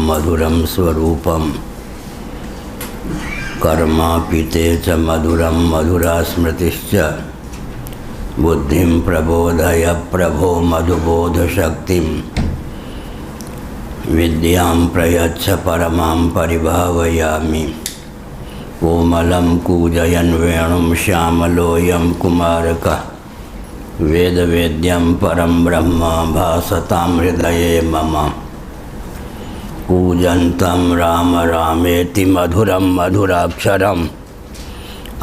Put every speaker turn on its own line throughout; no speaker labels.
मधुरम स्वरूपम कर्मापिते च मधुरम मधुरा स्मृतिश्च बुद्धिं प्रबोधय प्रभो मधुबोध शक्तिं विद्यां प्रयच्छ परमां परिभावयामि। कोमलं कूजयन् वेणुं श्यामलोऽयं कुमारकः वेदवेद्यं परं ब्रह्म भासतां हृदये मम। कूजन्तं राम रामेति मधुरं मधुराक्षरम्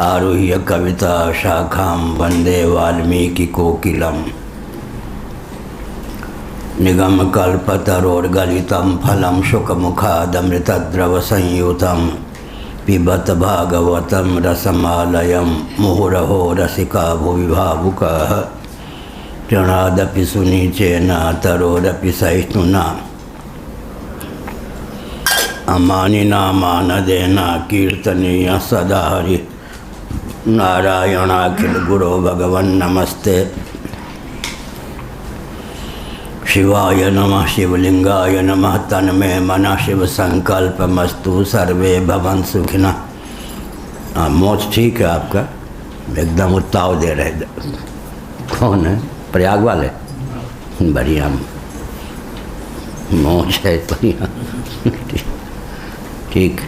आरुह्य कविता शाखां वन्दे वाल्मीकिकोकिलम्। निगमकल्पतरोर्गलितं फलं शुकमुखादमृतद्रवसंयुतं पिबत भागवतं रसमालयं मुहुरहो रसिका भुवि भावुकाः। तृणादपि सुनीचेन तरोरपि सहिष्णुना अमानिना मानदेन कीर्तनीय सदा हरि नारायणाखिल गुरो भगवन् नमस्ते। शिवाय नमः शिवलिंगाय नमः तन्मे मनः शिव संकल्पमस्तु सर्वे भवन्तु सुखिनः। मोच ठीक है आपका, एकदम उत्ताव दे रहे। कौन है? प्रयाग वाले? बढ़िया मोच है, बढ़िया ठीक।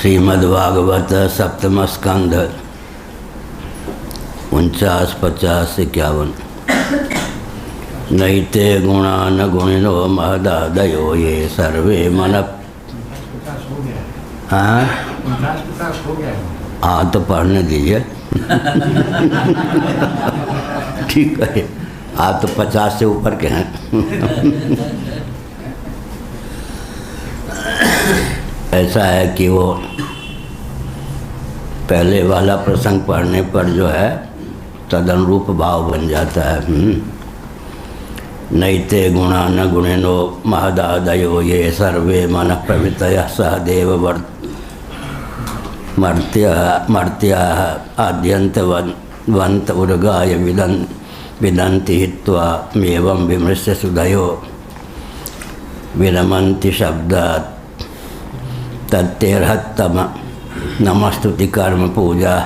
श्रीमद्भागवत सप्तम स्कंध 49, 50, 51। नैते गुणा न गुणिनो महदादयो ये सर्वे मन। हाँ तो पढ़ने दीजिए ठीक है, आप तो 50 से ऊपर के हैं ऐसा है कि वो पहले वाला प्रसंग पढ़ने पर जो है तदनुरूप भाव बन जाता है। नैते गुणा न गुणिनो महदादयो ये सर्वे मन प्रवृत्तयः सहदेव मर्त्याः आद्यन्तवन्त उर्गाय विदन्ति हित्वा एवं विमृश्य सुधयो विरमन्ति शब्दात् तत्तेर्हत्तम नमस्तुति कर्म पूजा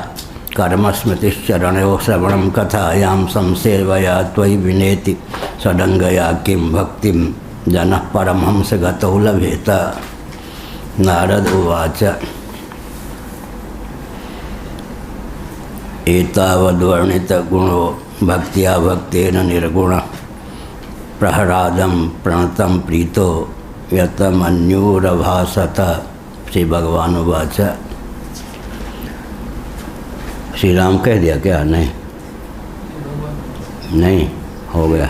कर्मस्मृतिश्चरणयो श्रवणं कथायां संसेवया त्वयि विनेति सडंगया किं भक्तिं जनः परमहंसगतौ लभेत। नारद उवाच एतावद्वर्णितगुणो भक्त्या भक्तेन निर्गुण प्रहरादं प्रणतं प्रीतो यतमन्यूरभासत। श्री भगवान उवाच। श्री राम कह दिया क्या? नहीं हो गया।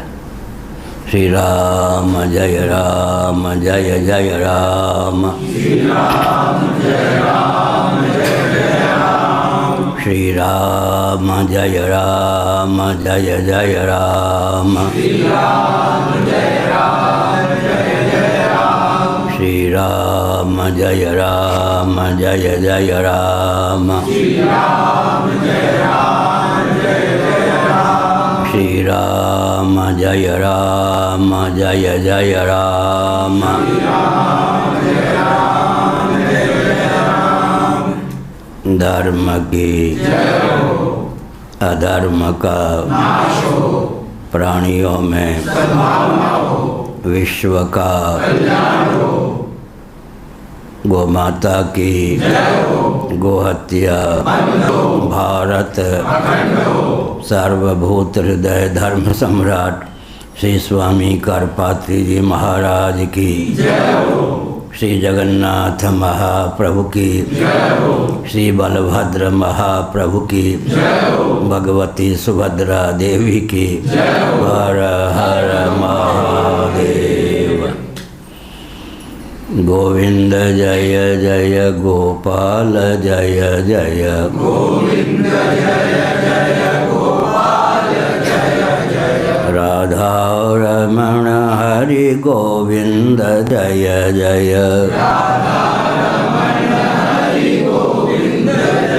श्री राम जय राम जय जय राम। श्री राम जय राम जय जय राम। श्री राम जय राम जय जय राम। श्री राम जय राम जय जय राम। श्री राम जय राम जय जय राम। श्री राम जय राम जय जय राम। श्री राम जय राम जय जय राम। श्री राम जय राम जय जय राम। धर्म की अधर्म का नाश हो, प्राणियों में सद्भावना हो, विश्व का कल्याण हो, गोमाता की गोहत्या भारत सर्वभूत हृदय धर्म सम्राट श्री स्वामी करपात्री जी महाराज की, श्री जगन्नाथ महाप्रभु की, श्री बलभद्र महाप्रभु की, भगवती सुभद्रा देवी की। हर हर महादेव। गोविंद जय जय गोपाल जय जय गोविंद जय जय गोपाल जय जय राधा रमण हरि गोविंद जय जय राधा रमण हरि गोविंद जय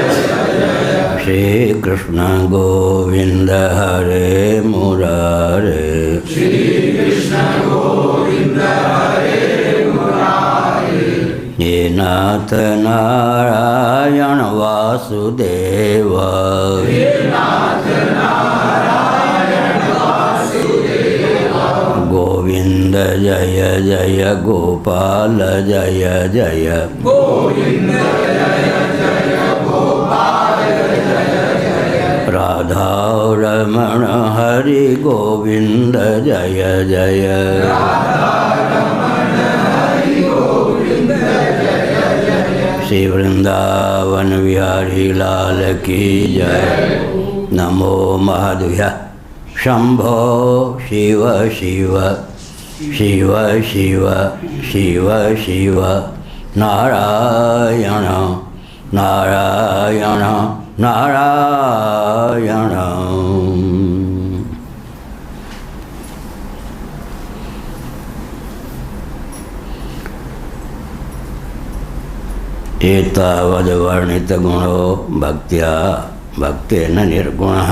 जय श्री कृष्ण गोविंद हरे मुरारे,
श्री कृष्ण गोविंद हरे मुरारे।
हे नाथ नारायण वासुदेव,
हे नाथ नारायण वासुदेव।
गोविंद जय जय गोपाल जय जय,
गोविंद जय जय गोपाल जय जय।
राधा रमण हरि गोविंद जय जय,
राधा रमण हरि गोविंद जय जय।
श्री वृंदावन बिहारी लाल की जय। नमो महादेव। शंभो शिव शिव शिव शिव शिव शिव नारायण नारायण नारायण। एतावद्वर्णित गुणो भक्त्या भक्तेन निर्गुणः,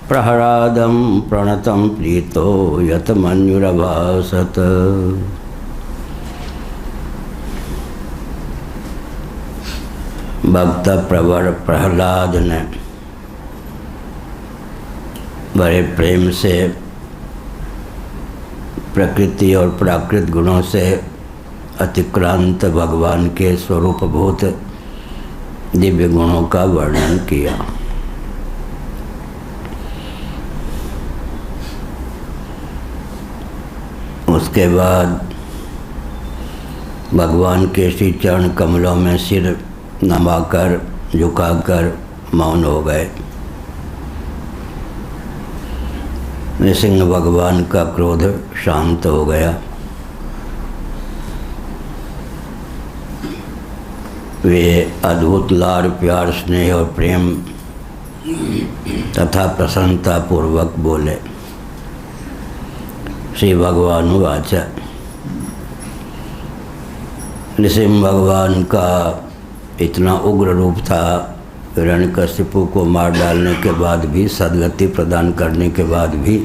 प्रहलादं प्रणतं प्रीतो यत मन्युरभासत। भक्त प्रवर प्रहलाद ने बड़े प्रेम से प्रकृति और प्राकृत गुणों से अतिक्रांत भगवान के स्वरूपभूत दिव्य गुणों का वर्णन किया। उसके बाद भगवान के श्री चरण कमलों में सिर नमाकर झुकाकर मौन हो गए। नृसिंह भगवान का क्रोध शांत हो गया। वे अद्भुत लाड़ प्यार स्नेह और प्रेम तथा प्रसन्नता पूर्वक बोले। श्री भगवान वाच। नृसिंह भगवान का इतना उग्र रूप था, हिरण्यकशिपु को मार डालने के बाद भी, सद्गति प्रदान करने के बाद भी,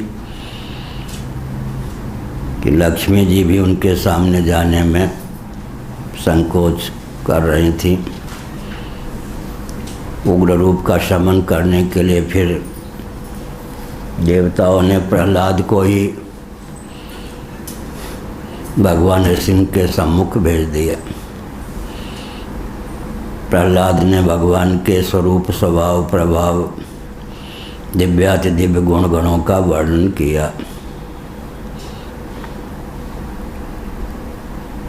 कि लक्ष्मी जी भी उनके सामने जाने में संकोच कर रही थी। उग्र रूप का शमन करने के लिए फिर देवताओं ने प्रहलाद को ही भगवान नृसिंह के सम्मुख भेज दिया। प्रहलाद ने भगवान के स्वरूप स्वभाव प्रभाव दिव्याति दिव्य गुण गणों का वर्णन किया।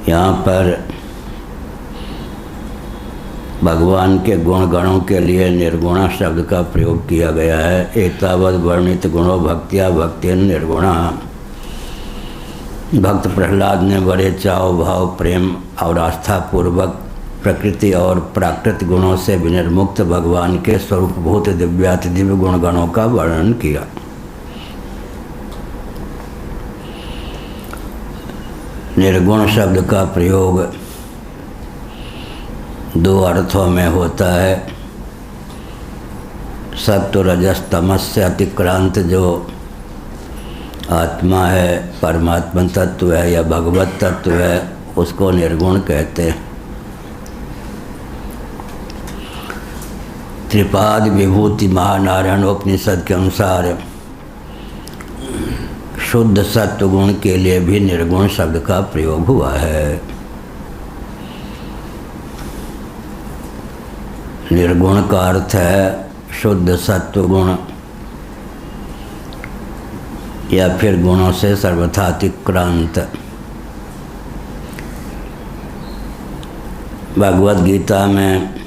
यहाँ पर भगवान के गुण गणों के लिए निर्गुणा शब्द का प्रयोग किया गया है। एतावद वर्णित गुणों भक्त्या भक्तेन निर्गुणा। भक्त प्रहलाद ने बड़े चाव भाव प्रेम और आस्था पूर्वक प्रकृति और प्राकृत गुणों से विनिर्मुक्त भगवान के स्वरूपभूत दिव्याति दिव्य गुणगणों का वर्णन किया। निर्गुण शब्द का प्रयोग दो अर्थों में होता है। सत्व रजस तमस से अतिक्रांत जो आत्मा है, परमात्मा तत्व है या भगवत तत्व है, उसको निर्गुण कहते हैं। त्रिपाद विभूति महानारायणोपनिषद के अनुसार शुद्ध सत्व गुण के लिए भी निर्गुण शब्द का प्रयोग हुआ है। निर्गुण का अर्थ है शुद्ध सत्व गुण या फिर गुणों से सर्वथा अतिक्रांत। भगवद गीता में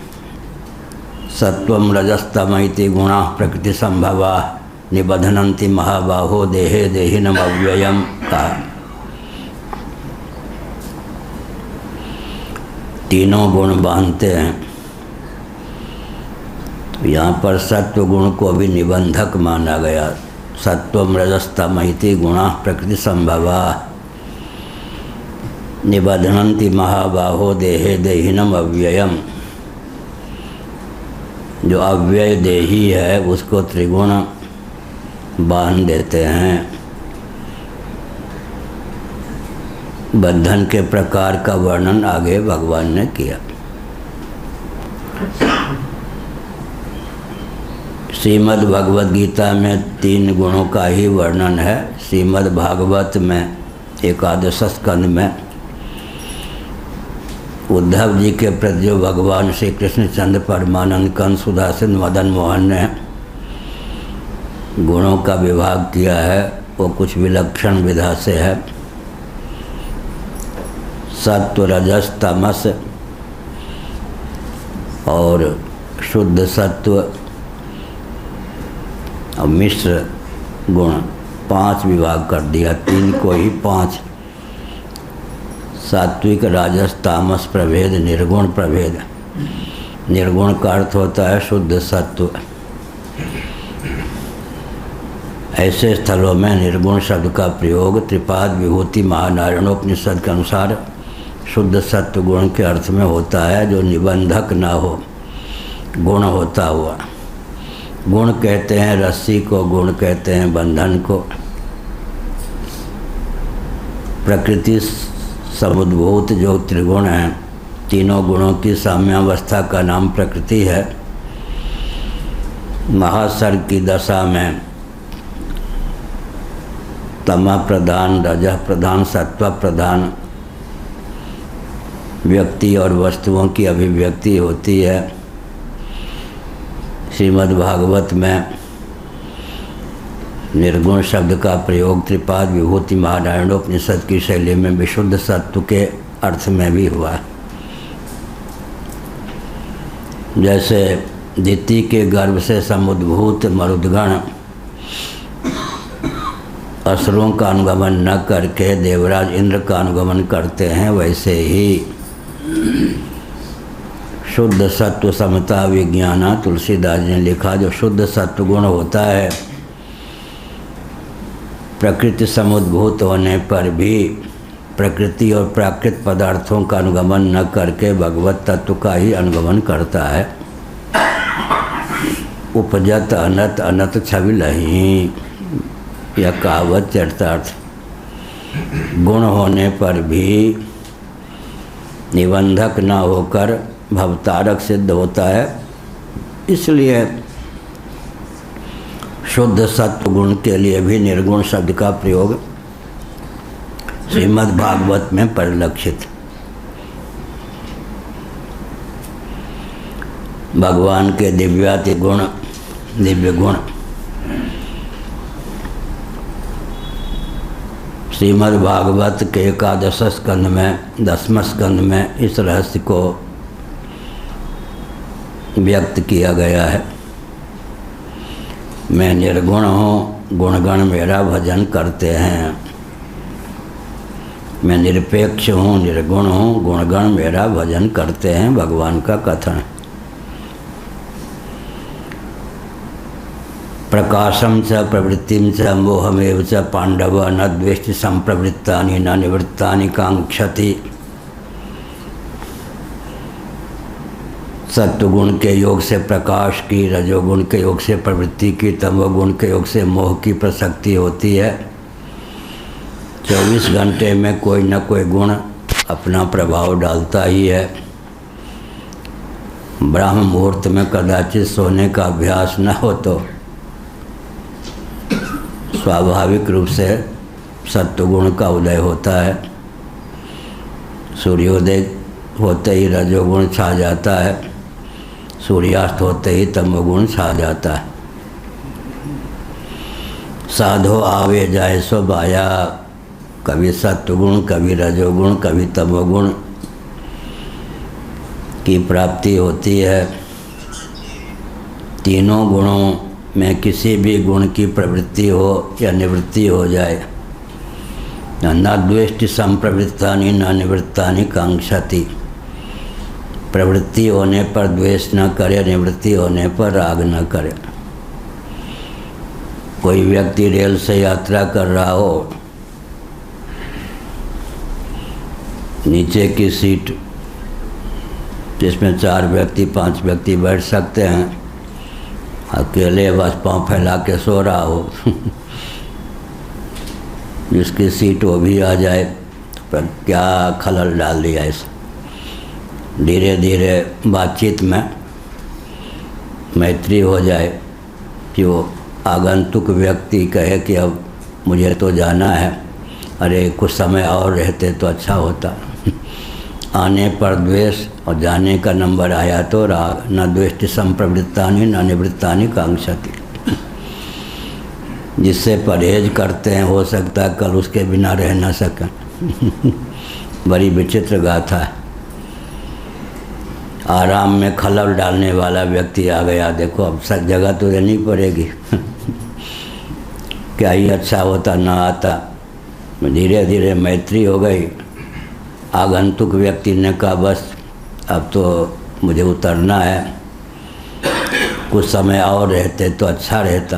सत्वम रजस्तम इति गुणा प्रकृति संभवा निबधनन्ति महाबाहो देहे देहिनम अव्ययम का। तीनों गुण बांधते हैं। तो यहाँ पर सत्व गुण को भी निबंधक माना गया। सत्वम रजस्तम इति गुणा प्रकृति संभवा निबधनन्ति महाबाहो देहे देहिनम अव्ययम। जो अव्यय देही है उसको त्रिगुण बांध देते हैं। बंधन के प्रकार का वर्णन आगे भगवान ने किया। श्रीमद् भगवद गीता में 3 गुणों का ही वर्णन है। श्रीमद् भागवत में एकादश स्कंद में उद्धव जी के प्रति जो भगवान श्री कृष्णचंद्र परमानंद कंस सुधासन मदन मोहन ने गुणों का विभाग किया है वो कुछ विलक्षण विधा से है। सत्व रजस तमस और शुद्ध सत्व और मिश्र गुण 5 विभाग कर दिया। 3 को ही 5। सात्विक राजस तामस प्रभेद निर्गुण प्रभेद। निर्गुण का अर्थ होता है शुद्ध सत्व। ऐसे स्थलों में निर्गुण शब्द का प्रयोग त्रिपाद विभूति महानारायणोपनिषद के अनुसार शुद्ध सत्व गुण के अर्थ में होता है, जो निबंधक ना हो, गुण होता हुआ। गुण कहते हैं रस्सी को, गुण कहते हैं बंधन को। प्रकृति समुद्भूत जो त्रिगुण हैं, तीनों गुणों की साम्यावस्था का नाम प्रकृति है। महासर्ग की दशा में तमः प्रधान, रजः प्रधान, सत्व प्रधान व्यक्ति और वस्तुओं की अभिव्यक्ति होती है। श्रीमद् भागवत में निर्गुण शब्द का प्रयोग त्रिपाद विभूति महानारायणोपनिषद की शैली में विशुद्ध सत्व के अर्थ में भी हुआ। जैसे दिति के गर्भ से समुद्भूत मरुदगण असुरों का अनुगमन न करके देवराज इंद्र का अनुगमन करते हैं, वैसे ही शुद्ध सत्व समता विज्ञाना तुलसीदास ने लिखा, जो शुद्ध सत्व गुण होता है प्रकृति समुद्भूत होने पर भी प्रकृति और प्राकृत पदार्थों का अनुगमन न करके भगवत तत्व का ही अनुगमन करता है। उपजत अनत अनत छविलहि, यह कहावत चरितार्थ। गुण होने पर भी निबंधक न होकर भवतारक सिद्ध होता है। इसलिए शुद्ध सत्व गुण के लिए भी निर्गुण शब्द का प्रयोग श्रीमद् भागवत में परिलक्षित। भगवान के दिव्याति गुण, दिव्य गुण श्रीमद् भागवत के एकादश स्कंद में 10वें स्कंद में इस रहस्य को व्यक्त किया गया है। मैं निर्गुण हूँ, गुणगण मेरा भजन करते हैं। मैं निरपेक्ष हूँ, निर्गुण हूँ, गुणगण मेरा भजन करते हैं, भगवान का कथन। प्रकाशम च प्रवृत्तिम च मोहमेव च पांडव न द्वेष्टि संप्रवृत्तानि न निवृत्तानि कांक्षति। सत्वगुण के योग से प्रकाश की, रजोगुण के योग से प्रवृत्ति की, तमोगुण के योग से मोह की प्रसक्ति होती है। 24 घंटे में कोई न कोई गुण अपना प्रभाव डालता ही है। ब्रह्म मुहूर्त में कदाचित सोने का अभ्यास न हो तो स्वाभाविक रूप से सत्वगुण का उदय होता है। सूर्योदय होते ही रजोगुण छा जाता है, सूर्यास्त होते ही तमोगुण छा जाता है। साधो आवे जाए सो बाया, कभी सत्वगुण, कभी रजोगुण, कभी तमोगुण की प्राप्ति होती है। तीनों गुणों में किसी भी गुण की प्रवृत्ति हो या निवृत्ति हो जाए, न द्वेष्टि संप्रवृत्तानि न निवृत्तानि कांक्षति। प्रवृत्ति होने पर द्वेष न करे, निवृत्ति होने पर राग न करे। कोई व्यक्ति रेल से यात्रा कर रहा हो, नीचे की सीट जिसमें 4 व्यक्ति 5 व्यक्ति बैठ सकते हैं, अकेले बस पाँव फैला के सो रहा हो जिसकी सीट वो भी आ जाए, पर क्या खलल डाल दिया इस। धीरे धीरे बातचीत में मैत्री हो जाए कि वो आगंतुक व्यक्ति कहे कि अब मुझे तो जाना है, अरे कुछ समय और रहते तो अच्छा होता। आने पर द्वेष और जाने का नंबर आया तो राग। न द्वेष्टि संप्रवृत्तानि न निवृत्तानि कांक्षति। जिससे परहेज करते हैं हो सकता है कल उसके बिना रह न सकें। बड़ी विचित्र गाथा है। आराम में खलल डालने वाला व्यक्ति आ गया, देखो अब सब जगह तो रहनी पड़ेगी। क्या ही अच्छा होता ना आता। धीरे धीरे मैत्री हो गई। आगंतुक व्यक्ति ने कहा बस अब तो मुझे उतरना है, कुछ समय और रहते तो अच्छा रहता।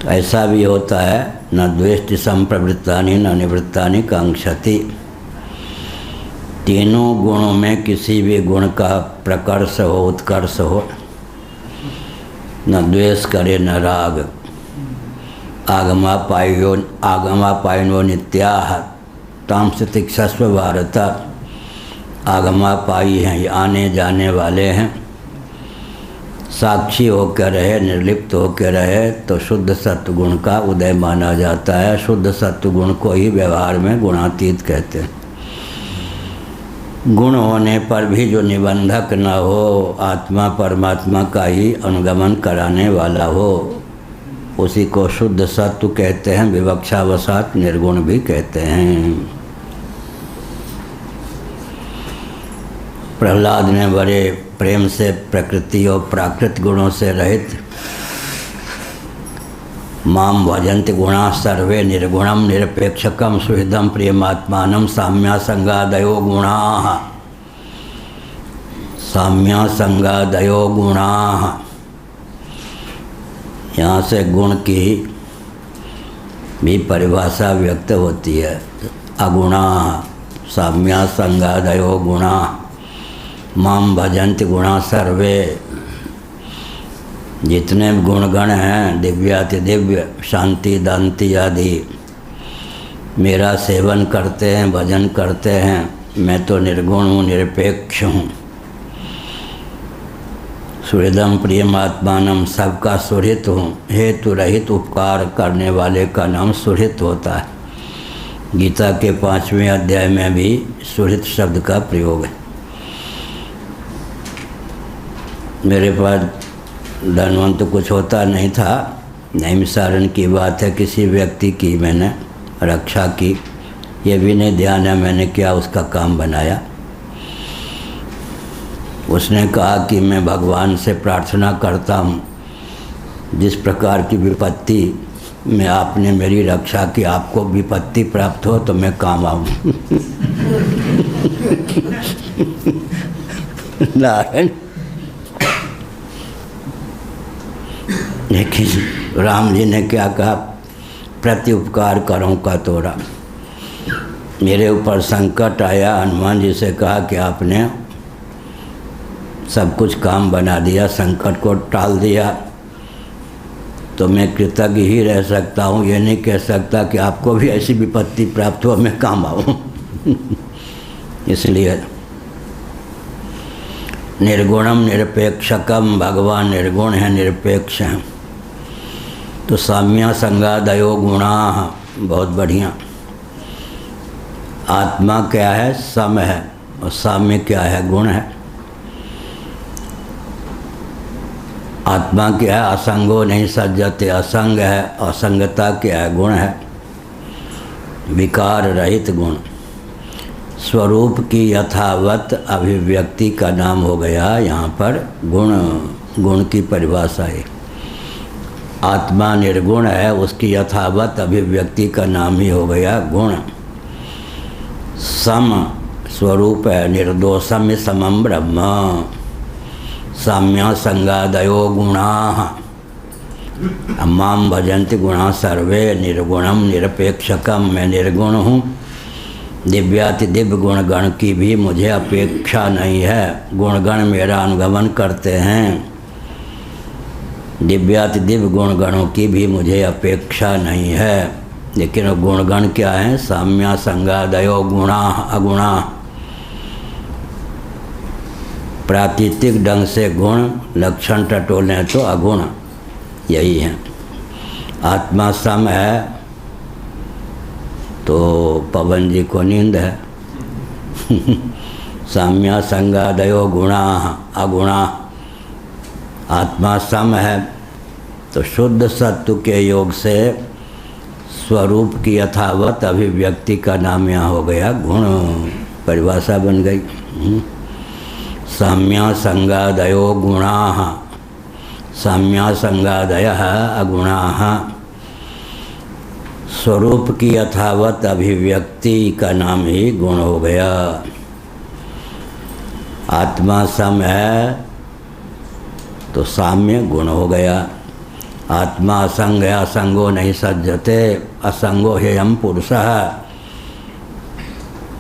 तो ऐसा भी होता है, न द्वेष्टि संप्रवृत्तानि न निवृत्तानि कांक्षति। तीनों गुणों में किसी भी गुण का प्रकर्ष हो, उत्कर्ष हो, न द्वेष करे न राग। आगमापायनो नित्याः ताम तितिक्षस्व भारत। आगमापायी हैं, ये आने जाने वाले हैं। साक्षी होकर रहे, निर्लिप्त होकर रहे तो शुद्ध सत्वगुण का उदय माना जाता है। शुद्ध सत्वगुण को ही व्यवहार में गुणातीत कहते हैं। गुण होने पर भी जो निबंधक न हो, आत्मा परमात्मा का ही अनुगमन कराने वाला हो, उसी को शुद्ध सत्व कहते हैं। विवक्षावसात निर्गुण भी कहते हैं। प्रहलाद ने बड़े प्रेम से प्रकृति और प्राकृत गुणों से रहित माम भजन्ति गुणा सर्वे निर्गुणम निरपेक्षकम सुहृदम प्रियमात्मानम साम्यासंगादयो गुणाः। साम्यासंगादयो गुणाः, यहाँ से गुण की भी परिभाषा व्यक्त होती है। अगुणा साम्यासंगादयो गुणा माम भजन्ति गुणा सर्वे। जितने गुणगण हैं, दिव्याति दिव्य, शांति दांति आदि, मेरा सेवन करते हैं, भजन करते हैं। मैं तो निर्गुण हूँ, निरपेक्ष हूँ। सुहृदम प्रियमात्मानम, सबका सुहृत हूँ। हेतु रहित उपकार करने वाले का नाम सुहृत होता है। गीता के 5वें अध्याय में भी सुहृत शब्द का प्रयोग है। मेरे पास धनवंत तो कुछ होता नहीं था, नैमिषारण्य की बात है, किसी व्यक्ति की मैंने रक्षा की, ये भी नहीं ध्यान है मैंने क्या उसका काम बनाया। उसने कहा कि मैं भगवान से प्रार्थना करता हूँ, जिस प्रकार की विपत्ति में आपने मेरी रक्षा की, आपको विपत्ति प्राप्त हो तो मैं काम आऊँ। नारायण। लेकिन राम जी ने क्या कहा, प्रति उपकार करूँ का तोड़ा। मेरे ऊपर संकट आया, हनुमान जी से कहा कि आपने सब कुछ काम बना दिया, संकट को टाल दिया, तो मैं कृतज्ञ ही रह सकता हूँ। ये नहीं कह सकता कि आपको भी ऐसी विपत्ति प्राप्त हो मैं काम आऊँ। इसलिए निर्गुणम निरपेक्षकम, भगवान निर्गुण है, निरपेक्ष हैं। तो साम्या संगादयो गुणा, बहुत बढ़िया। आत्मा क्या है, सम है, और साम्य क्या है, गुण है। आत्मा क्या है, असंगो नहीं सज्जते, असंग है। असंगता क्या है, गुण है, विकार रहित गुण। स्वरूप की यथावत अभिव्यक्ति का नाम हो गया यहाँ पर गुण। गुण की परिभाषा है। आत्मा निर्गुण है, उसकी यथावत अभिव्यक्ति का नाम ही हो गया गुण। सम स्वरूप है, निर्दोषम समम ब्रह्म। साम्या संगादयो गुणाः माम भजन्ति गुणा सर्वे निर्गुणम निरपेक्षकम। मैं निर्गुण हूँ, दिव्याति दिव्य गुणगण की भी मुझे अपेक्षा नहीं है। गुणगण मेरा अनुगमन करते हैं। दिव्याति दिव्य गुणगणों की भी मुझे अपेक्षा नहीं है, लेकिन वो गुणगण क्या हैं? साम्या संगादयो गुणा अगुणा। प्रातीतिक ढंग से गुण, लक्षण टटोलें तो अगुण यही है। आत्मा सम है तो पवन जी को नींद है। साम्या संगादयो गुणा अगुणा। आत्मा सम है तो शुद्ध सत्व के योग से स्वरूप की यथावत अभिव्यक्ति का नाम यहाँ हो गया गुण। परिभाषा बन गई। साम्या संगादयो गुणा। साम्या संगादय अगुणा। स्वरूप की यथावत अभिव्यक्ति का नाम ही गुण हो गया। आत्मा सम है तो साम्य गुण हो गया। आत्मा असंग है, असंगो नहीं सज्जते, असंगो हेयम पुरुषः,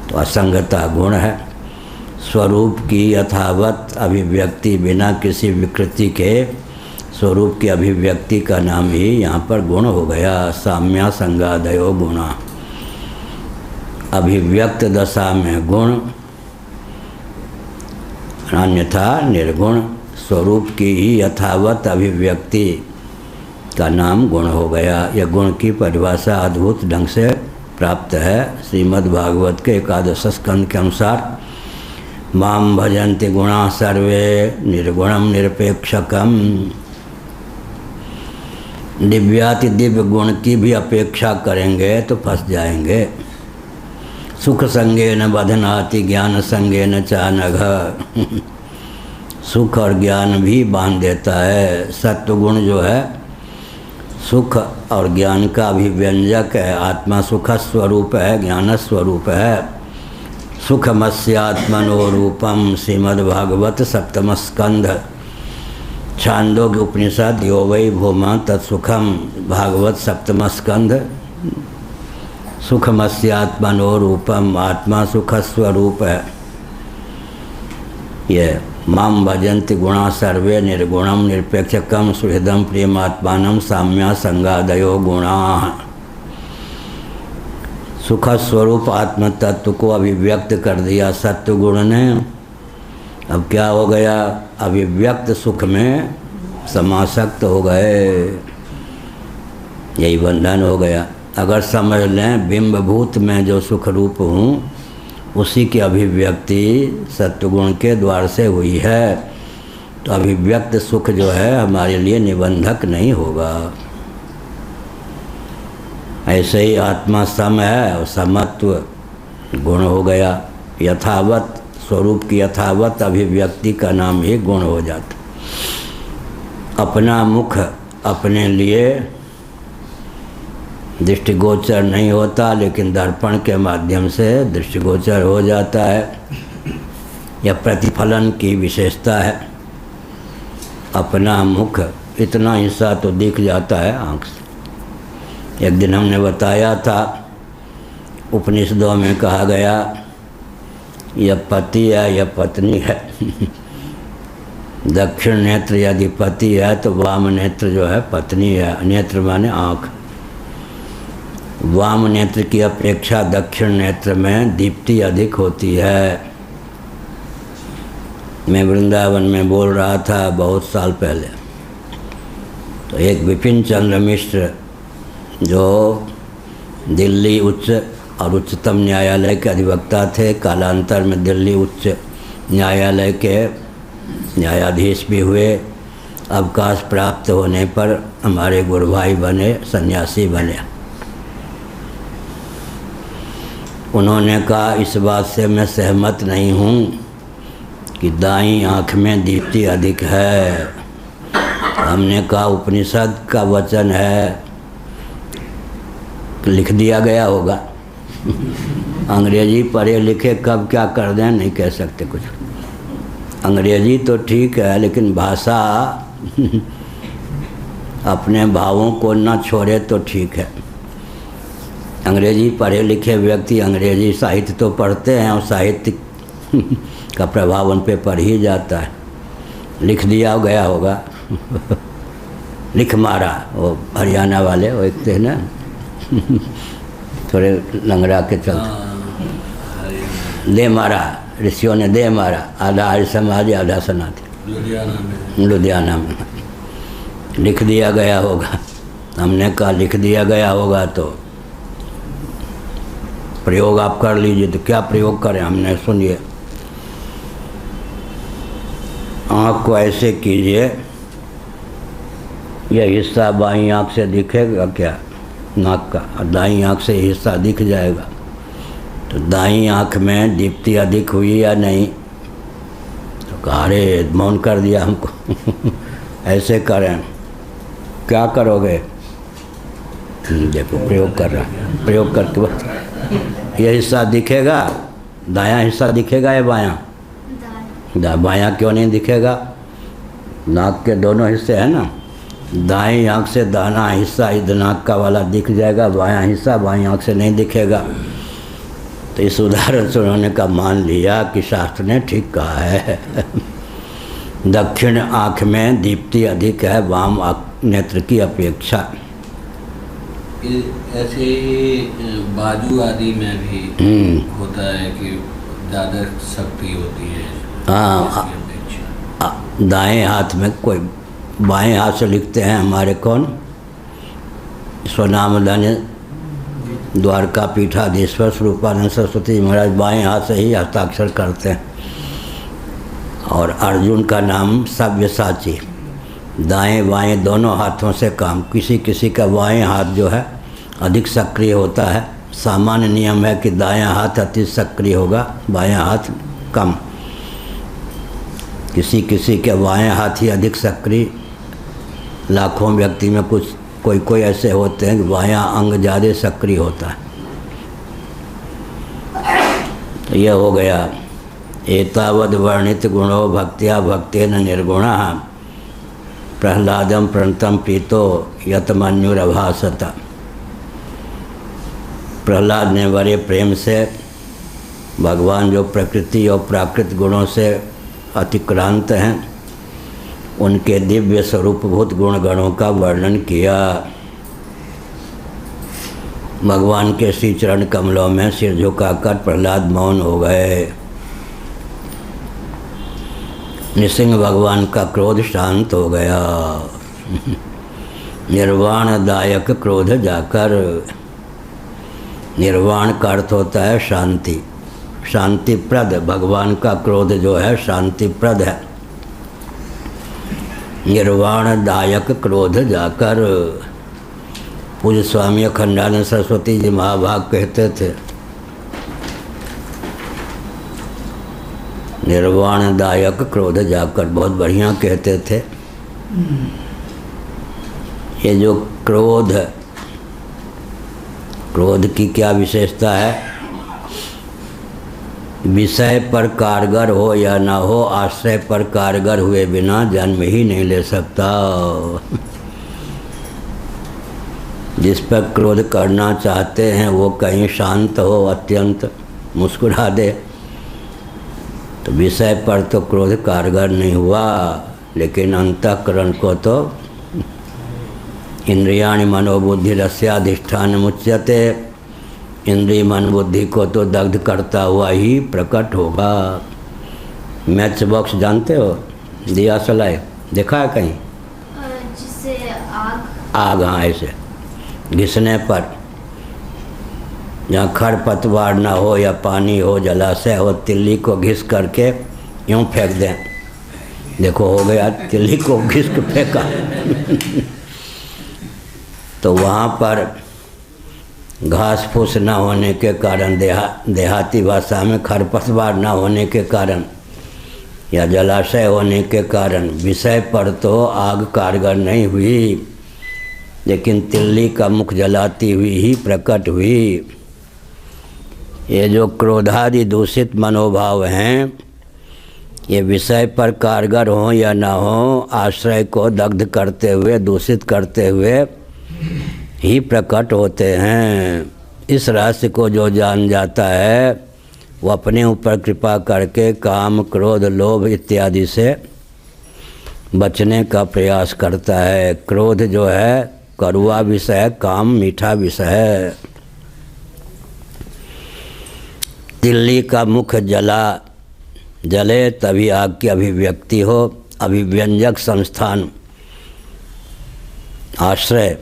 तो असंगता गुण है। स्वरूप की यथावत अभिव्यक्ति बिना किसी विकृति के स्वरूप की अभिव्यक्ति का नाम ही यहाँ पर गुण हो गया। साम्या संगादयो गुणा। अभिव्यक्त दशा में गुण, अन्यथा निर्गुण। स्वरूप की ही यथावत अभिव्यक्ति का नाम गुण हो गया। यह गुण की परिभाषा अद्भुत ढंग से प्राप्त है। श्रीमद् भागवत के 11 स्कंद के अनुसार माम भजन्ति गुणा सर्वे निर्गुणम निरपेक्षकम। दिव्याति दिव्य गुण की भी अपेक्षा करेंगे तो फंस जाएंगे। सुख संगेन बधनाति ज्ञान संगेन चानघ। सुख और ज्ञान भी बांध देता है। सत्व गुण जो है सुख और ज्ञान का अभिव्यंजक है। आत्मा सुख स्वरूप है, ज्ञान स्वरूप है। सुखमस्यात्मनो रूपम। श्रीमद्भागवत 7वां स्कंध छांदोग्य उपनिषद यो वै भूमा तत्सुखम। भागवत 7वां स्कंध। सुखमस्यात्मनो रूपम। आत्मा सुख स्वरूप है। ये माम भजन्ति गुणा सर्वे निर्गुणम निरपेक्षकम सुहृदम प्रेमात्मानम साम्या संगादयो गुणा। सुख स्वरूप आत्म तत्व को अभिव्यक्त कर दिया सत्व गुण ने। अब क्या हो गया? अभिव्यक्त सुख में समासक्त हो गए। यही बंधन हो गया। अगर समझ लें बिंबभूत में जो सुख रूप हूँ उसी की अभिव्यक्ति सत्वगुण के द्वार से हुई है, तो अभिव्यक्त सुख जो है हमारे लिए निबंधक नहीं होगा। ऐसे ही आत्मा सम है और समत्व गुण हो गया। यथावत स्वरूप की यथावत अभिव्यक्ति का नाम ही गुण हो जाता। अपना मुख अपने लिए दृष्टिगोचर नहीं होता, लेकिन दर्पण के माध्यम से दृष्टिगोचर हो जाता है। यह प्रतिफलन की विशेषता है। अपना मुख इतना हिस्सा तो दिख जाता है आँख से। एक दिन हमने बताया था, उपनिषदों में कहा गया यह पति है, यह पत्नी है। दक्षिण नेत्र यदि पति है तो वाम नेत्र जो है पत्नी है। नेत्र माने आँख। वाम नेत्र की अपेक्षा दक्षिण नेत्र में दीप्ति अधिक होती है। मैं वृंदावन में बोल रहा था बहुत साल पहले, तो एक विपिन चंद्र मिश्र जो दिल्ली उच्च और उच्चतम न्यायालय के अधिवक्ता थे, कालांतर में दिल्ली उच्च न्यायालय के न्यायाधीश भी हुए। अवकाश प्राप्त होने पर हमारे गुरु भाई बने, सन्यासी बने। उन्होंने कहा इस बात से मैं सहमत नहीं हूँ कि दाईं आँख में दीप्ति अधिक है। हमने कहा उपनिषद का वचन है, लिख दिया गया होगा। अंग्रेजी पढ़े लिखे कब क्या कर दें नहीं कह सकते कुछ। अंग्रेजी तो ठीक है, लेकिन भाषा अपने भावों को न छोड़े तो ठीक है। अंग्रेजी पढ़े लिखे व्यक्ति अंग्रेजी साहित्य तो पढ़ते हैं और साहित्य का प्रभाव उन पे पड़ ही जाता है। लिख दिया गया होगा। लिख मारा, वो हरियाणा वाले वो एक थे ना थोड़े लंगड़ा के चलते, दे मारा, ऋषियों ने दे मारा, आधा आर्य समाज आधा सनातन, लुधियाना में लिख दिया गया होगा। हमने कहा लिख दिया गया होगा तो प्रयोग आप कर लीजिए। तो क्या प्रयोग करें? हमने सुनिए, आँख को ऐसे कीजिए, यह हिस्सा बाईं आँख से दिखेगा क्या, नाक का, और दाईं आँख से हिस्सा दिख जाएगा। तो दाईं आँख में दीप्ति अधिक हुई या नहीं? तो कहा अरे मौन कर दिया हमको ऐसे करें, क्या करोगे? देखो प्रयोग कर रहा है, प्रयोग करके बस यह हिस्सा दिखेगा, दायां हिस्सा दिखेगा या बायां? बायां क्यों नहीं दिखेगा? नाक के दोनों हिस्से हैं ना, दाईं आँख से दाना हिस्सा इधर नाक का वाला दिख जाएगा, बायां हिस्सा बाईं आँख से नहीं दिखेगा। तो इस उदाहरण से उन्होंने कहा मान लिया कि शास्त्र ने ठीक कहा है दक्षिण आँख में दीप्ति अधिक है वाम नेत्र की अपेक्षा।
ऐसे बाजू आदि में भी होता है कि ज़्यादा शक्ति होती है।
हाँ, दाएं हाथ में कोई बाएं हाथ से लिखते हैं हमारे कौन, स्वनामधन्य द्वारका पीठाधीश्वर स्वरूपानंद सरस्वती महाराज बाएं हाथ से ही हस्ताक्षर करते हैं। और अर्जुन का नाम सव्यसाची, दाएं बाएं दोनों हाथों से काम। किसी किसी का बाएं हाथ जो है अधिक सक्रिय होता है, सामान्य नियम है कि दायां हाथ अति सक्रिय होगा, बायां हाथ कम। किसी किसी के बायां हाथ ही अधिक सक्रिय, लाखों व्यक्ति में कुछ कोई ऐसे होते हैं कि बायां अंग ज़्यादा सक्रिय होता है। तो यह हो गया एतावद वर्णित गुणो भक्त्या भक्तेन निर्गुणः प्रहलादम प्रणतम प्रीतो यतमन्युरभासत। प्रहलाद ने बड़े प्रेम से भगवान जो प्रकृति और प्राकृत गुणों से अतिक्रांत हैं उनके दिव्य स्वरूपभूत गुण गणों का वर्णन किया। भगवान के श्री चरण कमलों में सिर झुकाकर प्रहलाद मौन हो गए। नृसिंह भगवान का क्रोध शांत हो गया। निर्वाणदायक क्रोध जाकर, निर्वाण का अर्थ होता है शांति, शांतिप्रद। भगवान का क्रोध जो है शांतिप्रद है। निर्वाणदायक क्रोध जाकर, पूज्य स्वामी अखंडानंद सरस्वती जी महाभाग कहते थे निर्वाणदायक क्रोध जाकर, बहुत बढ़िया कहते थे। ये जो क्रोध, क्रोध की क्या विशेषता है? विषय पर कारगर हो या ना हो, आश्रय पर कारगर हुए बिना जन्म ही नहीं ले सकता। जिस पर क्रोध करना चाहते हैं वो कहीं शांत हो, अत्यंत मुस्कुरा दे, तो विषय पर तो क्रोध कारगर नहीं हुआ। लेकिन अंतःकरण को तो इंद्रियाणि मनोबुद्धि रस्याधिष्ठान मुच्यते, इंद्रिय मन बुद्धि को तो दग्ध करता हुआ ही प्रकट होगा। मैच बॉक्स जानते हो, दिया सलाई देखा है कहीं?
जिससे
आग, हाँ ऐसे घिसने पर, जहाँ खरपतवार ना हो या पानी हो, जलाशय हो, तिल्ली को घिस करके यूँ फेंक दें, देखो हो गया, तिल्ली को घिस के फेंका तो वहाँ पर घास फूस ना होने के कारण, देहाती भाषा में खरपतवार ना होने के कारण या जलाशय होने के कारण विषय पर तो आग कारगर नहीं हुई, लेकिन तिल्ली का मुख जलाती हुई ही प्रकट हुई। ये जो क्रोधादि दूषित मनोभाव हैं, ये विषय पर कारगर हो या ना हो, आश्रय को दग्ध करते हुए, दूषित करते हुए ही प्रकट होते हैं। इस रहस्य को जो जान जाता है वो अपने ऊपर कृपा करके काम, क्रोध, लोभ इत्यादि से बचने का प्रयास करता है। क्रोध जो है कड़वा विषय है, काम मीठा विषय है। तिल्ली का मुख जले तभी आग की अभिव्यक्ति हो। अभिव्यंजक संस्थान आश्रय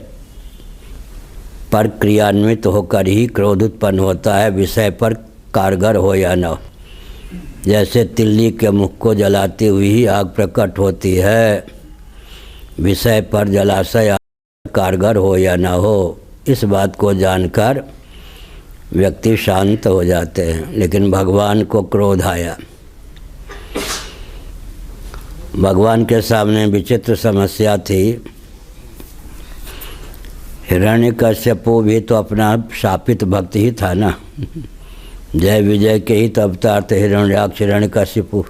पर क्रियान्वित होकर ही क्रोध उत्पन्न होता है, विषय पर कारगर हो या न हो। जैसे तिल्ली के मुख को जलाती हुई ही आग प्रकट होती है, विषय पर जलाशय कारगर हो या न हो। इस बात को जानकर व्यक्ति शांत हो जाते हैं। लेकिन भगवान को क्रोध आया। भगवान के सामने विचित्र समस्या थी। हिरण्यकश्यपु भी तो अपना शापित भक्त ही था ना। जय विजय के ही तो अवतार थे हिरण्याक्ष हिरण्यकश्यपु।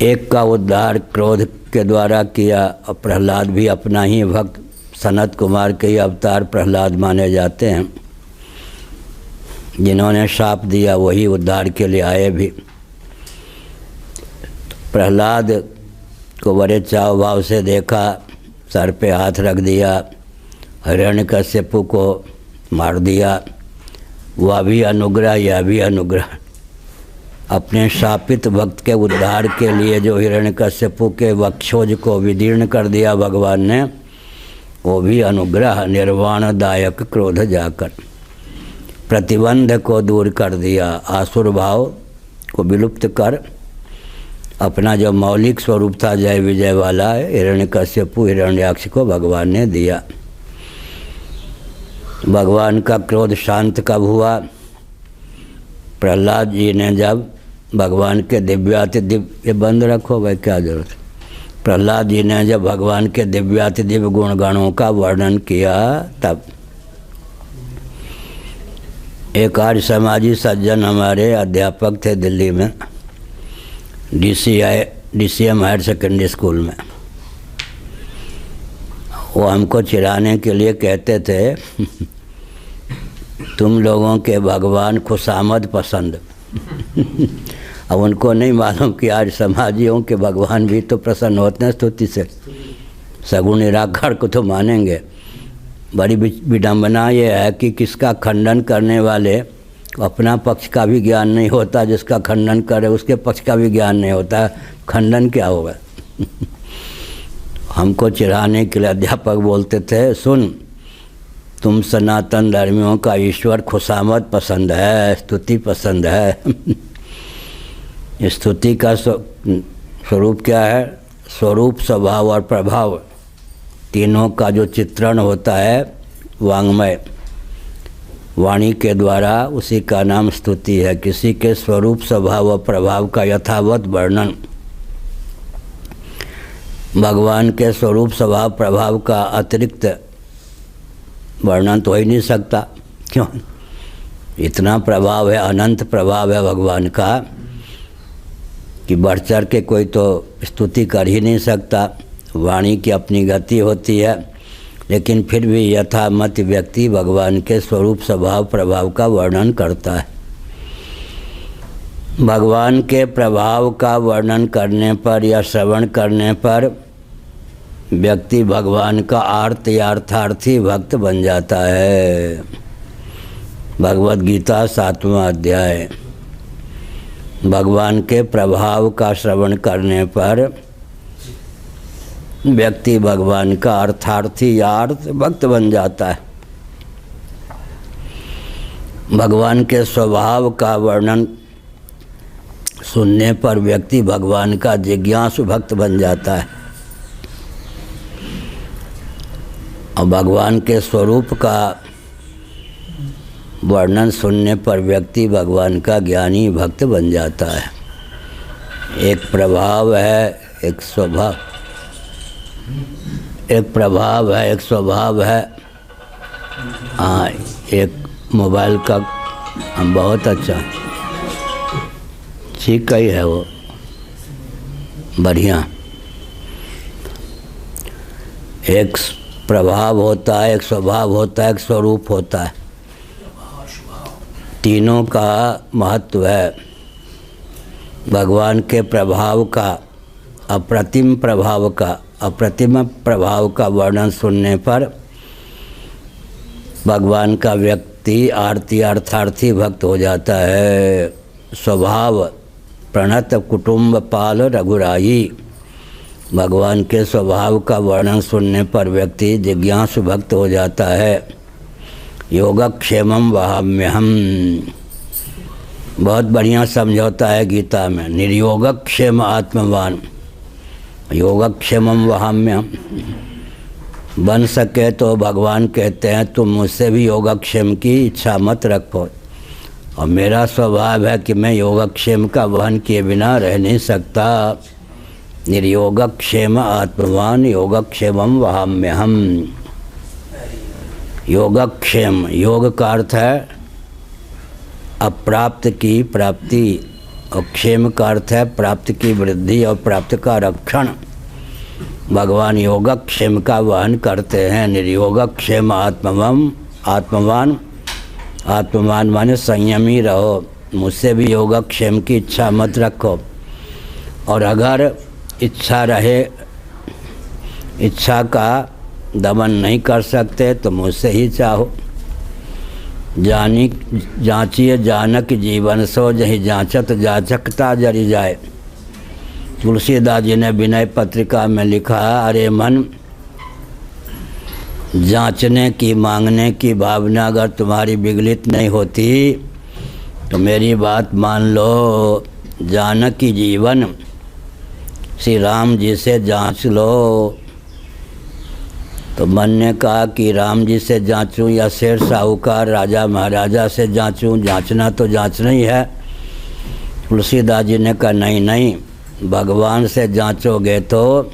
एक का उद्धार क्रोध के द्वारा किया और प्रहलाद भी अपना ही भक्त सनत कुमार के ही अवतार प्रहलाद माने जाते हैं। जिन्होंने शाप दिया वही उद्धार के लिए आए भी। प्रहलाद को बड़े चाव भाव से देखा, सर पे हाथ रख दिया, हिरण्यकश्यपु को मार दिया। वह भी अनुग्रह, यह भी अनुग्रह। अपने शापित भक्त के उद्धार के लिए जो हिरण्यकश्यपु के वक्षोज को विदीर्ण कर दिया भगवान ने, वो भी अनुग्रह। निर्वाणदायक क्रोध जाकर प्रतिबंध को दूर कर दिया, आसुर भाव को विलुप्त कर अपना जो मौलिक स्वरूप था जय विजय वाला हिरण्यकश्यपु हिरण्याक्ष को भगवान ने दिया। भगवान का क्रोध शांत कब हुआ? प्रहलाद जी ने जब भगवान के दिव्याति दिव्य बंद रखो भाई, क्या जरूरत। प्रहलाद जी ने जब भगवान के दिव्याति दिव्य गुणगणों का वर्णन किया, तब एक आर्य समाजी सज्जन हमारे अध्यापक थे दिल्ली में, DCM हायर सेकेंडरी स्कूल में। वो हमको चिढ़ाने के लिए कहते थे तुम लोगों के भगवान खुशामद पसंद। अब उनको नहीं मालूम कि आज समाजियों के भगवान भी तो प्रसन्न होते हैं स्तुति से। सगुण निराकार को तो मानेंगे। बड़ी विडंबना ये है कि किसका खंडन करने वाले अपना पक्ष का भी ज्ञान नहीं होता, जिसका खंडन करे उसके पक्ष का भी ज्ञान नहीं होता। खंडन क्या होगा? हमको चिढ़ाने के लिए अध्यापक बोलते थे, सुन तुम सनातन धर्मियों का ईश्वर खुशामद पसंद है, स्तुति पसंद है। स्तुति का स्वरूप क्या है? स्वरूप, स्वभाव और प्रभाव, तीनों का जो चित्रण होता है वांग्मय वाणी के द्वारा, उसी का नाम स्तुति है। किसी के स्वरूप, स्वभाव और प्रभाव का यथावत वर्णन, भगवान के स्वरूप, स्वभाव, प्रभाव का अतिरिक्त वर्णन तो हो ही नहीं सकता। क्यों? इतना प्रभाव है, अनंत प्रभाव है भगवान का कि बढ़ चढ़ के कोई तो स्तुति कर ही नहीं सकता। वाणी की अपनी गति होती है, लेकिन फिर भी यथामत व्यक्ति भगवान के स्वरूप, स्वभाव, प्रभाव का वर्णन करता है। भगवान के प्रभाव का वर्णन करने पर या श्रवण करने पर व्यक्ति भगवान का आर्त या अर्थार्थी भक्त बन जाता है। भगवद गीता 7वां अध्याय। भगवान के प्रभाव का श्रवण करने पर व्यक्ति भगवान का अर्थार्थी या अर्थ भक्त बन जाता है। भगवान के स्वभाव का वर्णन सुनने पर व्यक्ति भगवान का जिज्ञासु भक्त बन जाता है। और भगवान के स्वरूप का वर्णन सुनने पर व्यक्ति भगवान का ज्ञानी भक्त बन जाता है। एक प्रभाव है, एक स्वभाव, एक प्रभाव है, एक स्वभाव है। हाँ, एक मोबाइल का बहुत अच्छा ठीक ही है, वो बढ़िया। एक प्रभाव होता है, एक स्वभाव होता है, एक स्वरूप होता है। तीनों का महत्व है। भगवान के प्रभाव का अप्रतिम प्रभाव का वर्णन सुनने पर भगवान का व्यक्ति आरती अर्थार्थी भक्त हो जाता है। स्वभाव प्रणत कुटुंब पाल रघुराई। भगवान के स्वभाव का वर्णन सुनने पर व्यक्ति जिज्ञासु भक्त हो जाता है। योगक्षेमम वहाम्यहम, बहुत बढ़िया समझौता है गीता में। निर्योगक्षेम आत्मवान, योगक्षेमम वहाम्यहम। बन सके तो भगवान कहते हैं तुम मुझसे भी योगक्षेम की इच्छा मत रखो, और मेरा स्वभाव है कि मैं योगक्षेम का वहन किए बिना रह नहीं सकता। निर्योगक्षेम आत्मवान योगक्षेमम वहाम्यहम। योगक्षेम, योग का अर्थ है अप्राप्त की प्राप्ति, और क्षेम का अर्थ है प्राप्त की वृद्धि और प्राप्त का रक्षण। भगवान योगक्षेम का वहन करते हैं। निर्योगक्षेम आत्मवान माने संयमी रहो, मुझसे भी योगक्षेम की इच्छा मत रखो, और अगर इच्छा रहे, इच्छा का दमन नहीं कर सकते तो मुझसे ही चाहो। जांचिए जानक जीवन सो जही जांचत जाचकता जरी जाए। तुलसीदास जी ने विनय पत्रिका में लिखा, अरे मन, जांचने की मांगने की भावना अगर तुम्हारी विगलित नहीं होती तो मेरी बात मान लो। जानकी जीवन श्री राम जी से जांच लो। तो मन ने कहा कि राम जी से जांचूं या शेर साहूकार राजा महाराजा से जांचूं, जांचना तो जांचना ही है। तुलसीदास जी ने कहा नहीं नहीं, भगवान से जांचोगे तो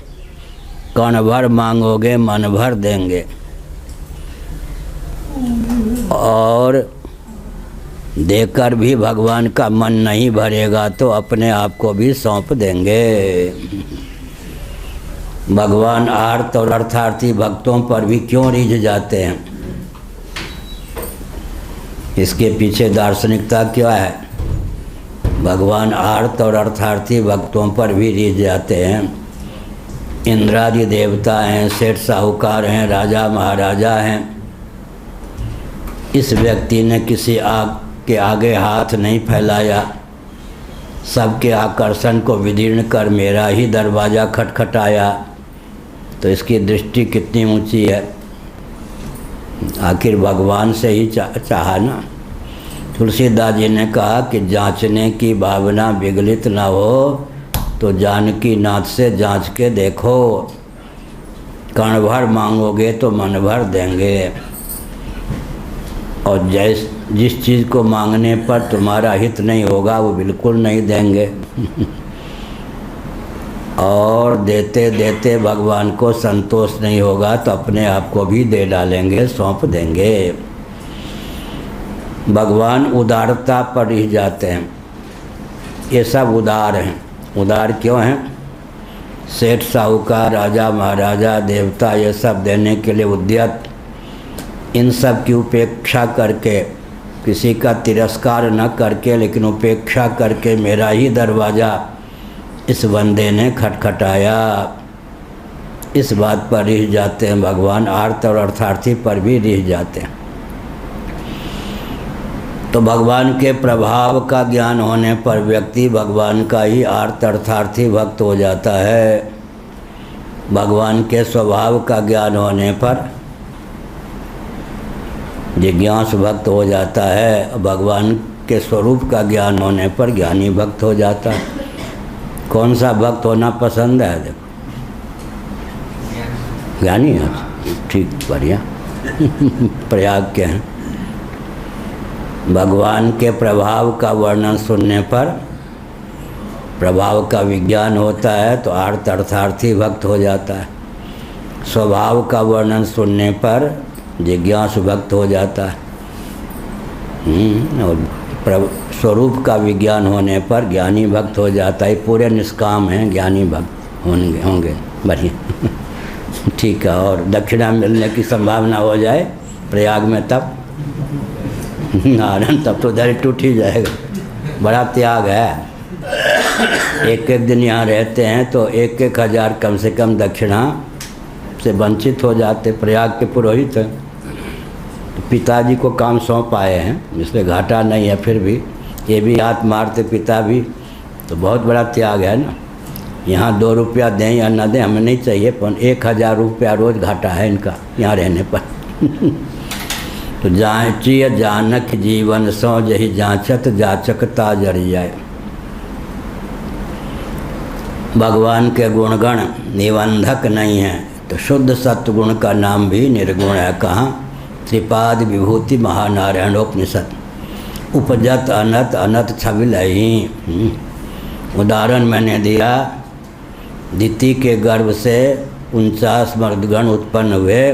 कण भर मांगोगे मन भर देंगे, और देकर भी भगवान का मन नहीं भरेगा तो अपने आप को भी सौंप देंगे। भगवान आर्त और अर्थार्थी भक्तों पर भी क्यों रीझ जाते हैं, इसके पीछे दार्शनिकता क्या है। भगवान आर्त और अर्थार्थी भक्तों पर भी रीझ जाते हैं। इंद्रादि देवता हैं, सेठ साहूकार हैं, राजा महाराजा हैं। इस व्यक्ति ने किसी के आगे हाथ नहीं फैलाया, सबके आकर्षण को विदीर्ण कर मेरा ही दरवाज़ा खटखटाया, तो इसकी दृष्टि कितनी ऊंची है। आखिर भगवान से ही चाहा ना। तुलसीदास जी ने कहा कि जांचने की भावना विगलित ना हो तो जानकी नाथ से जांच के देखो। कण भर मांगोगे तो मन भर देंगे, और जिस चीज़ को मांगने पर तुम्हारा हित नहीं होगा वो बिल्कुल नहीं देंगे। और देते देते भगवान को संतोष नहीं होगा तो अपने आप को भी दे डालेंगे, सौंप देंगे। भगवान उदारता पर ही जाते हैं। ये सब उदार हैं। उदार क्यों हैं? सेठ साहूकार राजा महाराजा देवता ये सब देने के लिए उद्यत, इन सब की उपेक्षा करके, किसी का तिरस्कार न करके लेकिन उपेक्षा करके मेरा ही दरवाज़ा इस बंदे ने खटखटाया। इस बात पर रिझ जाते हैं भगवान। आर्त और अर्थार्थी पर भी रिझ जाते हैं। तो भगवान के प्रभाव का ज्ञान होने पर व्यक्ति भगवान का ही आर्त अर्थार्थी भक्त हो जाता है। भगवान के स्वभाव का ज्ञान होने पर जिज्ञासु भक्त हो जाता है। भगवान के स्वरूप का ज्ञान होने पर ज्ञानी भक्त हो जाता है। कौन सा भक्त होना पसंद है? देखो, ज्ञानी है, ठीक, बढ़िया। प्रयाग के हैं। भगवान के प्रभाव का वर्णन सुनने पर प्रभाव का विज्ञान होता है तो आर्त अर्थार्थी भक्त हो जाता है। स्वभाव का वर्णन सुनने पर जिज्ञासु भक्त हो जाता है। और स्वरूप का विज्ञान होने पर ज्ञानी भक्त हो जाता है। पूरे निष्काम हैं, ज्ञानी भक्त होंगे बढ़िया। ठीक है। और दक्षिणा मिलने की संभावना हो जाए प्रयाग में तब नारायण, तब तो दर टूट ही जाएगा। बड़ा त्याग है। एक एक दिन यहाँ रहते हैं तो 1,000 कम से कम दक्षिणा से वंचित हो जाते। प्रयाग के पुरोहित हैं तो पिताजी को काम सौंप आए हैं, इसलिए घाटा नहीं है। फिर भी ये भी हाथ मारते पिता भी, तो बहुत बड़ा त्याग है ना। यहाँ 2 रुपया दें या न दें हमें नहीं चाहिए, पर 1,000 रुपया रोज़ घाटा है इनका यहाँ रहने पर। तो जाँचिए जानक जीवन सौ जही जाँचत जाचकता जर जाए। भगवान के गुणगण निबंधक नहीं है तो शुद्ध सत्वगुण का नाम भी निर्गुण है। कहाँ? त्रिपाद विभूति महानारायणोपनिषद। उपजत अनत अनत छबिल ही। उदाहरण मैंने दिया, दिति के गर्भ से 49 मर्दगण उत्पन्न हुए,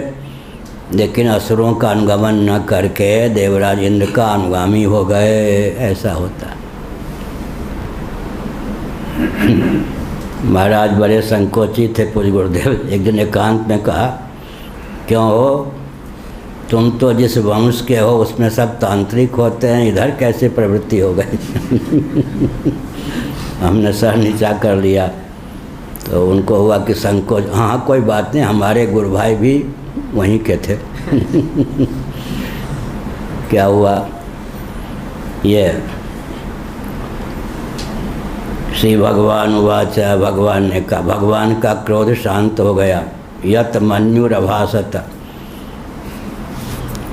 लेकिन असुरों का अनुगमन न करके देवराज इंद्र का अनुगामी हो गए। ऐसा होता। महाराज बड़े संकोची थे पूज्य गुरुदेव। एक दिन एकांत में कहा, क्यों हो, तुम तो जिस वंश के हो उसमें सब तांत्रिक होते हैं, इधर कैसे प्रवृत्ति हो गई? हमने सर नीचा कर लिया तो उनको हुआ कि संकोच। हाँ कोई बात नहीं, हमारे गुरु भाई भी वहीं के थे। क्या हुआ? ये श्री भगवान वाच, भगवान ने कहा, भगवान का क्रोध शांत हो गया। यत मन्युरभासत।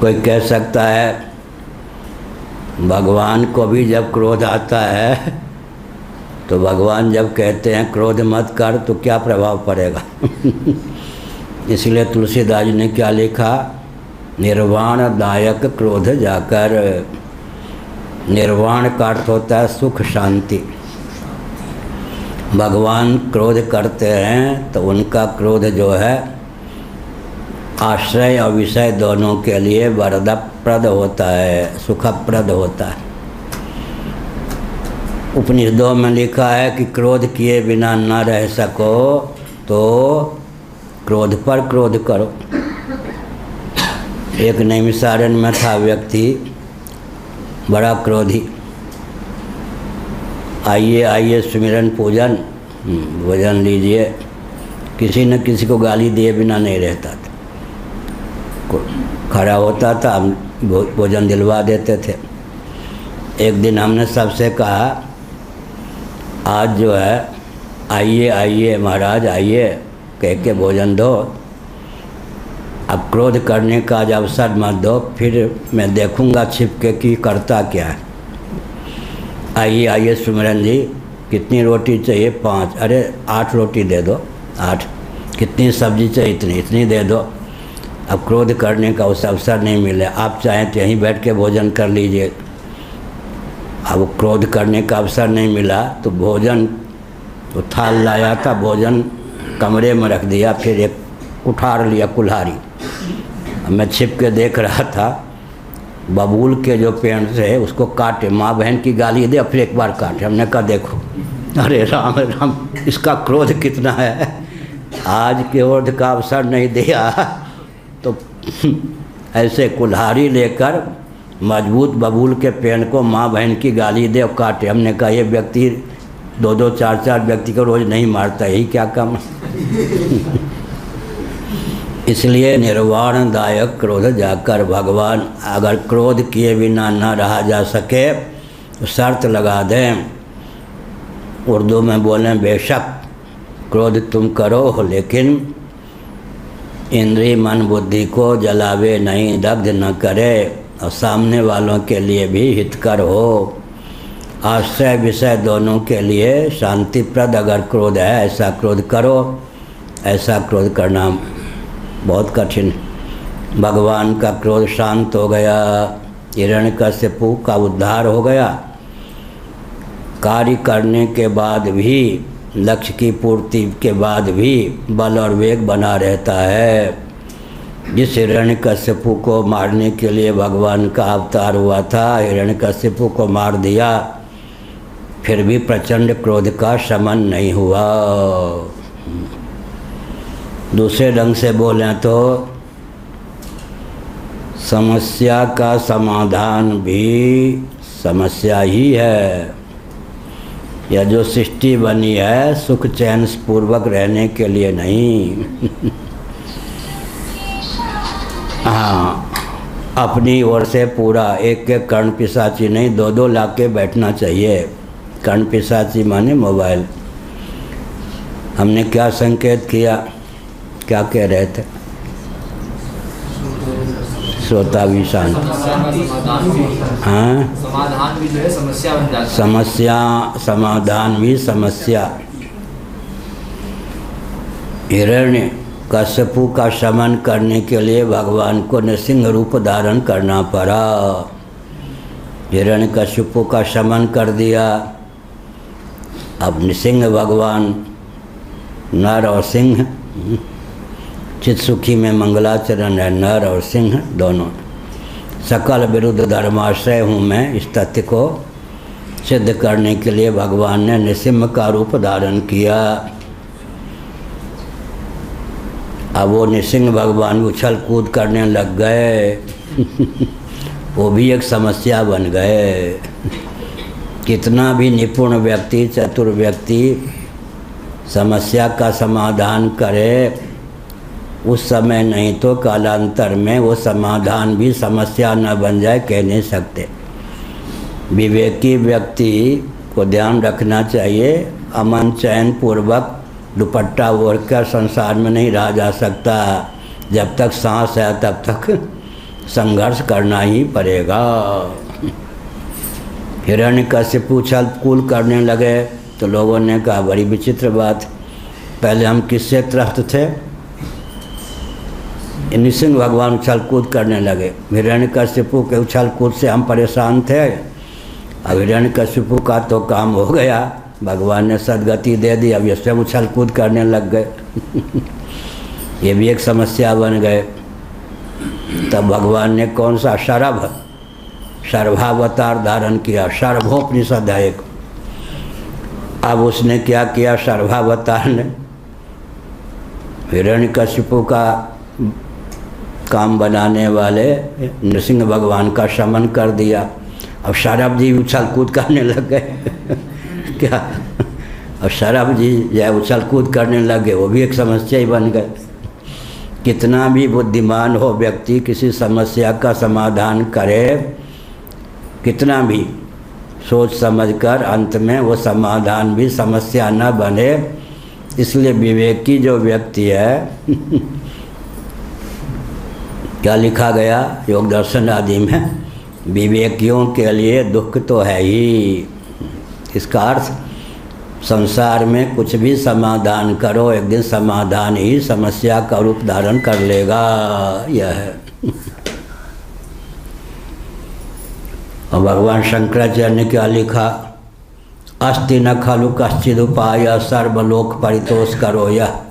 कोई कह सकता है भगवान को भी जब क्रोध आता है तो भगवान जब कहते हैं क्रोध मत कर तो क्या प्रभाव पड़ेगा? इसलिए तुलसीदास जी ने क्या लिखा, निर्वाण दायक क्रोध जाकर। निर्वाण का अर्थ होता है सुख शांति। भगवान क्रोध करते हैं तो उनका क्रोध जो है आश्रय और विषय दोनों के लिए वरदप्रद होता है, सुखप्रद होता है। उपनिषदों में लिखा है कि क्रोध किए बिना न रह सको तो क्रोध पर क्रोध करो। एक नैमिषारण्य में था व्यक्ति बड़ा क्रोधी। आइए आइए सुमिरन पूजन, भोजन लीजिए, किसी न किसी को गाली दिए बिना नहीं रहता था। खड़ा होता था, हम भोजन दिलवा देते थे। एक दिन हमने सबसे कहा, आज जो है आइए आइए महाराज आइए कह के भोजन दो, अब क्रोध करने का आज अवसर मत दो, फिर मैं देखूंगा छिपके कि करता क्या है। आइए आइए सुमिरन जी, कितनी रोटी चाहिए? 5। अरे 8 रोटी दे दो। 8। कितनी सब्जी चाहिए? इतनी इतनी दे दो। अब क्रोध करने का उस अवसर नहीं मिले। आप चाहें तो यहीं बैठ के भोजन कर लीजिए। अब क्रोध करने का अवसर नहीं मिला तो भोजन तो थाल लाया था, भोजन कमरे में रख दिया, फिर एक कुठार लिया कुल्हाड़ी। मैं छिप के देख रहा था, बबूल के जो पेड़ से उसको काटे, माँ बहन की गाली दे, फिर एक बार काटे। हमने कहा देखो, अरे राम राम, इसका क्रोध कितना है। आज क्रोध का अवसर नहीं दिया तो ऐसे कुल्हाड़ी लेकर मजबूत बबूल के पेड़ को माँ बहन की गाली दे और काटे। हमने कहा ये व्यक्ति 2-2, 4-4 व्यक्ति को रोज़ नहीं मारता, यही क्या काम। इसलिए निर्वाण दायक क्रोध जाकर। भगवान अगर क्रोध किए बिना न रहा जा सके तो शर्त लगा दें। उर्दू में बोलें, बेशक क्रोध तुम करो लेकिन इंद्रिय मन बुद्धि को जलावे नहीं, दग्ध न करे, और सामने वालों के लिए भी हितकर हो। आश्रय विषय दोनों के लिए शांतिप्रद अगर क्रोध है, ऐसा क्रोध करो। ऐसा क्रोध करना बहुत कठिन। भगवान का क्रोध शांत हो गया, हिरण्यकश्यपु का उद्धार हो गया। कार्य करने के बाद भी, लक्ष्य की पूर्ति के बाद भी बल और वेग बना रहता है। जिस हिरण्यकश्यपु को मारने के लिए भगवान का अवतार हुआ था, हिरण्यकश्यपु को मार दिया, फिर भी प्रचंड क्रोध का शमन नहीं हुआ। दूसरे ढंग से बोलें तो समस्या का समाधान भी समस्या ही है। यह जो सृष्टि बनी है सुख चैन पूर्वक रहने के लिए नहीं। हाँ, अपनी ओर से पूरा एक एक कर्ण पिशाची नहीं, दो दो ला के बैठना चाहिए। कर्ण पिशाची माने मोबाइल। हमने क्या संकेत किया, क्या कह रहे थे? श्रोता भी शांत। हाँ,
समाधान भी जो है समस्या बन जाता है।
समस्या समाधान भी समस्या। हिरण्य कश्यपु का शमन करने के लिए भगवान को नृसिंह रूप धारण करना पड़ा। हिरण्य कश्यपु का शमन कर दिया। अब नृसिंह भगवान नर और सिंह, चित्सुखी में मंगलाचरण है, नर और सिंह दोनों। सकल विरुद्ध धर्माश्रय हूँ मैं, इस तथ्य को सिद्ध करने के लिए भगवान ने नृसिंह का रूप धारण किया। अब वो नृसिंह भगवान उछल कूद करने लग गए। वो भी एक समस्या बन गए। कितना भी निपुण व्यक्ति, चतुर व्यक्ति समस्या का समाधान करे, उस समय नहीं तो कालांतर में वो समाधान भी समस्या न बन जाए, कह नहीं सकते। विवेकी व्यक्ति को ध्यान रखना चाहिए, अमन चैन पूर्वक दुपट्टा ओढ़ कर संसार में नहीं रहा जा सकता। जब तक सांस है तब तक संघर्ष करना ही पड़ेगा। हिरण्यकश्यपु छल कूद करने लगे तो लोगों ने कहा बड़ी विचित्र बात, पहले हम किससे त्रस्त थे? नृसिंह भगवान उछल कूद करने लगे। हिरण्यकश्यपु के उछल कूद से हम परेशान थे। अब हिरण्यकश्यपु का तो काम हो गया, भगवान ने सदगति दे दी, अब ये स्वयं उछल कूद करने लग गए। ये भी एक समस्या बन गए। तब भगवान ने कौन सा सर्वावतार धारण किया। सर्वोपनिषद है एक। अब उसने क्या किया, सर्वावतार ने हिरण्यकश्यपु का काम बनाने वाले नृसिंह भगवान का शमन कर दिया। अब शरभ जी उछल कूद करने लग गए। क्या? अब शरभ जी या उछल कूद करने लगे, वो भी एक समस्या ही बन गए। कितना भी बुद्धिमान हो व्यक्ति, किसी समस्या का समाधान करे, कितना भी सोच समझकर, अंत में वो समाधान भी समस्या न बने। इसलिए विवेकी जो व्यक्ति है क्या लिखा गया योग दर्शन आदि में, विवेकियों के लिए दुख तो है ही। इसका अर्थ संसार में कुछ भी समाधान करो, एक दिन समाधान ही समस्या का रूप धारण कर लेगा। यह है। और भगवान शंकराचार्य ने क्या लिखा, अस्ति न खलु कश्चिद उपाय सर्वलोक परितोष करो। यह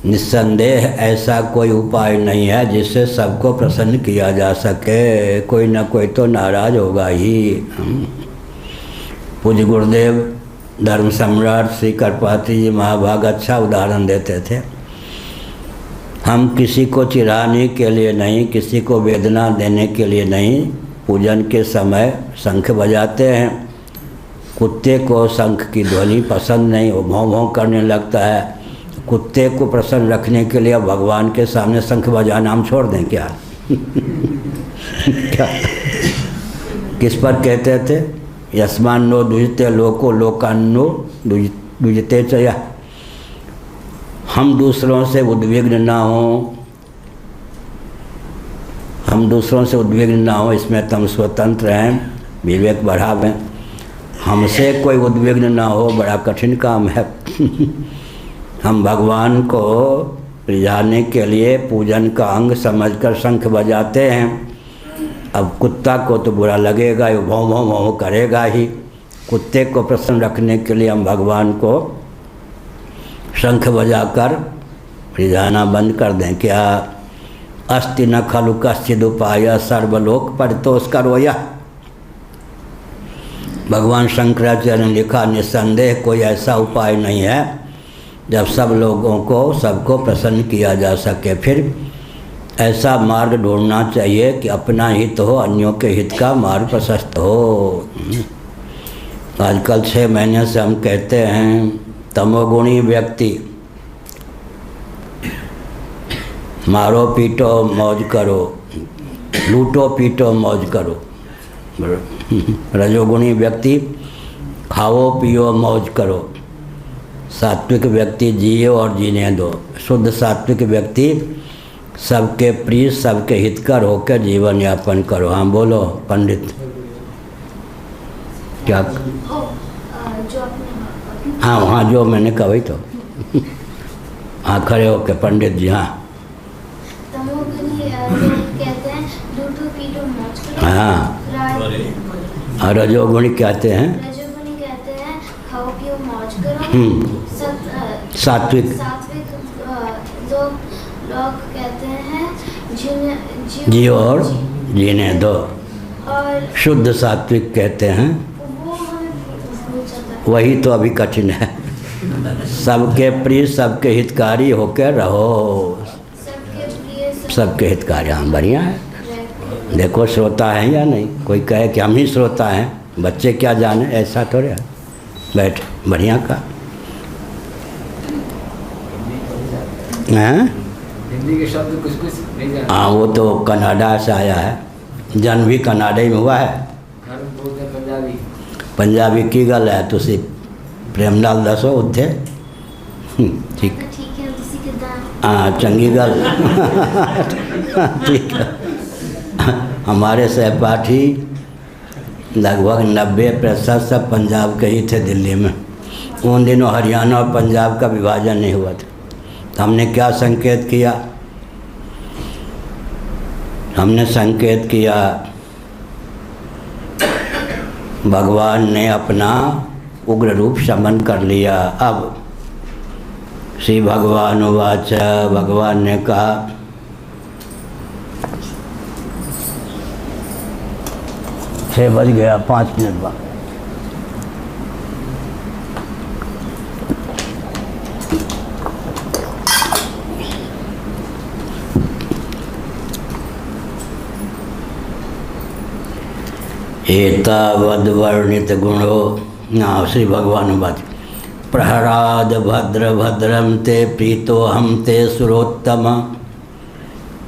निस्संदेह ऐसा कोई उपाय नहीं है जिससे सबको प्रसन्न किया जा सके। कोई न कोई तो नाराज होगा ही। पूज्य गुरुदेव धर्म सम्राट श्री करपात्री जी महाभाग अच्छा उदाहरण देते थे। हम किसी को चिढ़ाने के लिए नहीं, किसी को वेदना देने के लिए नहीं, पूजन के समय शंख बजाते हैं। कुत्ते को शंख की ध्वनि पसंद नहीं, वो भौं भौं करने लगता है। कुत्ते को प्रसन्न रखने के लिए भगवान के सामने शंख बजाना हम छोड़ दें क्या? क्या किस पर कहते थे, यस्मान्नो दुजते लोको लोकान्नो दुजते चया। हम दूसरों से उद्विग्न ना हो, हम दूसरों से उद्विग्न ना हो, इसमें तुम स्वतंत्र हैं, विवेक बढ़ावें। हमसे कोई उद्विग्न ना हो, बड़ा कठिन काम है। हम भगवान को रिझाने के लिए पूजन का अंग समझकर शंख बजाते हैं। अब कुत्ता को तो बुरा लगेगा, वो भौं भौं भौं करेगा ही। कुत्ते को प्रसन्न रखने के लिए हम भगवान को शंख बजाकर रिझाना बंद कर दें क्या? अस्ति न खलु कश्चिद उपाय सर्वलोक परितोष करो। यह भगवान शंकराचार्य ने लिखा, निस्संदेह कोई ऐसा उपाय नहीं है जब सब लोगों को सबको प्रसन्न किया जा सके। फिर ऐसा मार्ग ढूंढना चाहिए कि अपना हित हो, अन्यों के हित का मार्ग प्रशस्त हो। आजकल 6 महीने से हम कहते हैं तमोगुणी व्यक्ति मारो पीटो मौज करो, लूटो पीटो मौज करो। रजोगुणी व्यक्ति खाओ पियो मौज करो। सात्विक व्यक्ति जियो और जीने दो। शुद्ध सात्विक व्यक्ति सबके प्रिय सबके हितकर होकर जीवन यापन करो। हाँ बोलो पंडित क्या? हाँ हाँ जो मैंने कहा वही तो। हाँ खड़े होके पंडित जी। हाँ हाँ और रजोगुणी कहते हैं
खाओ पियो मौज करो।
सात्विक
लोग कहते हैं
जियो और जीने दो।
और
शुद्ध सात्विक कहते हैं
वो हमें भूल जाता है।
वही तो अभी कठिन है। सबके प्रिय सबके हितकारी होकर रहो।
सबके प्रिय
सबके हितकारी। हाँ बढ़िया है। देखो श्रोता है या नहीं। कोई कहे कि हम ही श्रोता हैं, बच्चे क्या जाने, ऐसा थोड़े है। बैठ बढ़िया का। हैं?
हिंदी के शब्द कुछ कुछ नहीं जानते।
हाँ वो तो कनाडा से आया है। जन्म भी कनाडा ही में हुआ है।
घर में बोलते हैं पंजाबी।
पंजाबी की गल है तुसी प्रेमलाल दसो उत्थे। ठीक
ठीक है उसी के दाम।
हाँ चंगी गल। ठीक है। हमारे सहपाठी लगभग 90% सब पंजाब के ही थे दिल्ली में। उन दिनों हरियाणा और पंजाब का विभाजन नहीं हुआ था। तो हमने क्या संकेत किया? हमने संकेत किया भगवान ने अपना उग्र रूप शमन कर लिया। अब श्री भगवान वाच, भगवान ने कहा 6 बज गया 5 मिनट बाद। एतावद वर्णित गुणो। हाँ श्री भगवान बात। प्रहराद भद्र भद्रम ते प्रीतो हम ते सुरोत्तम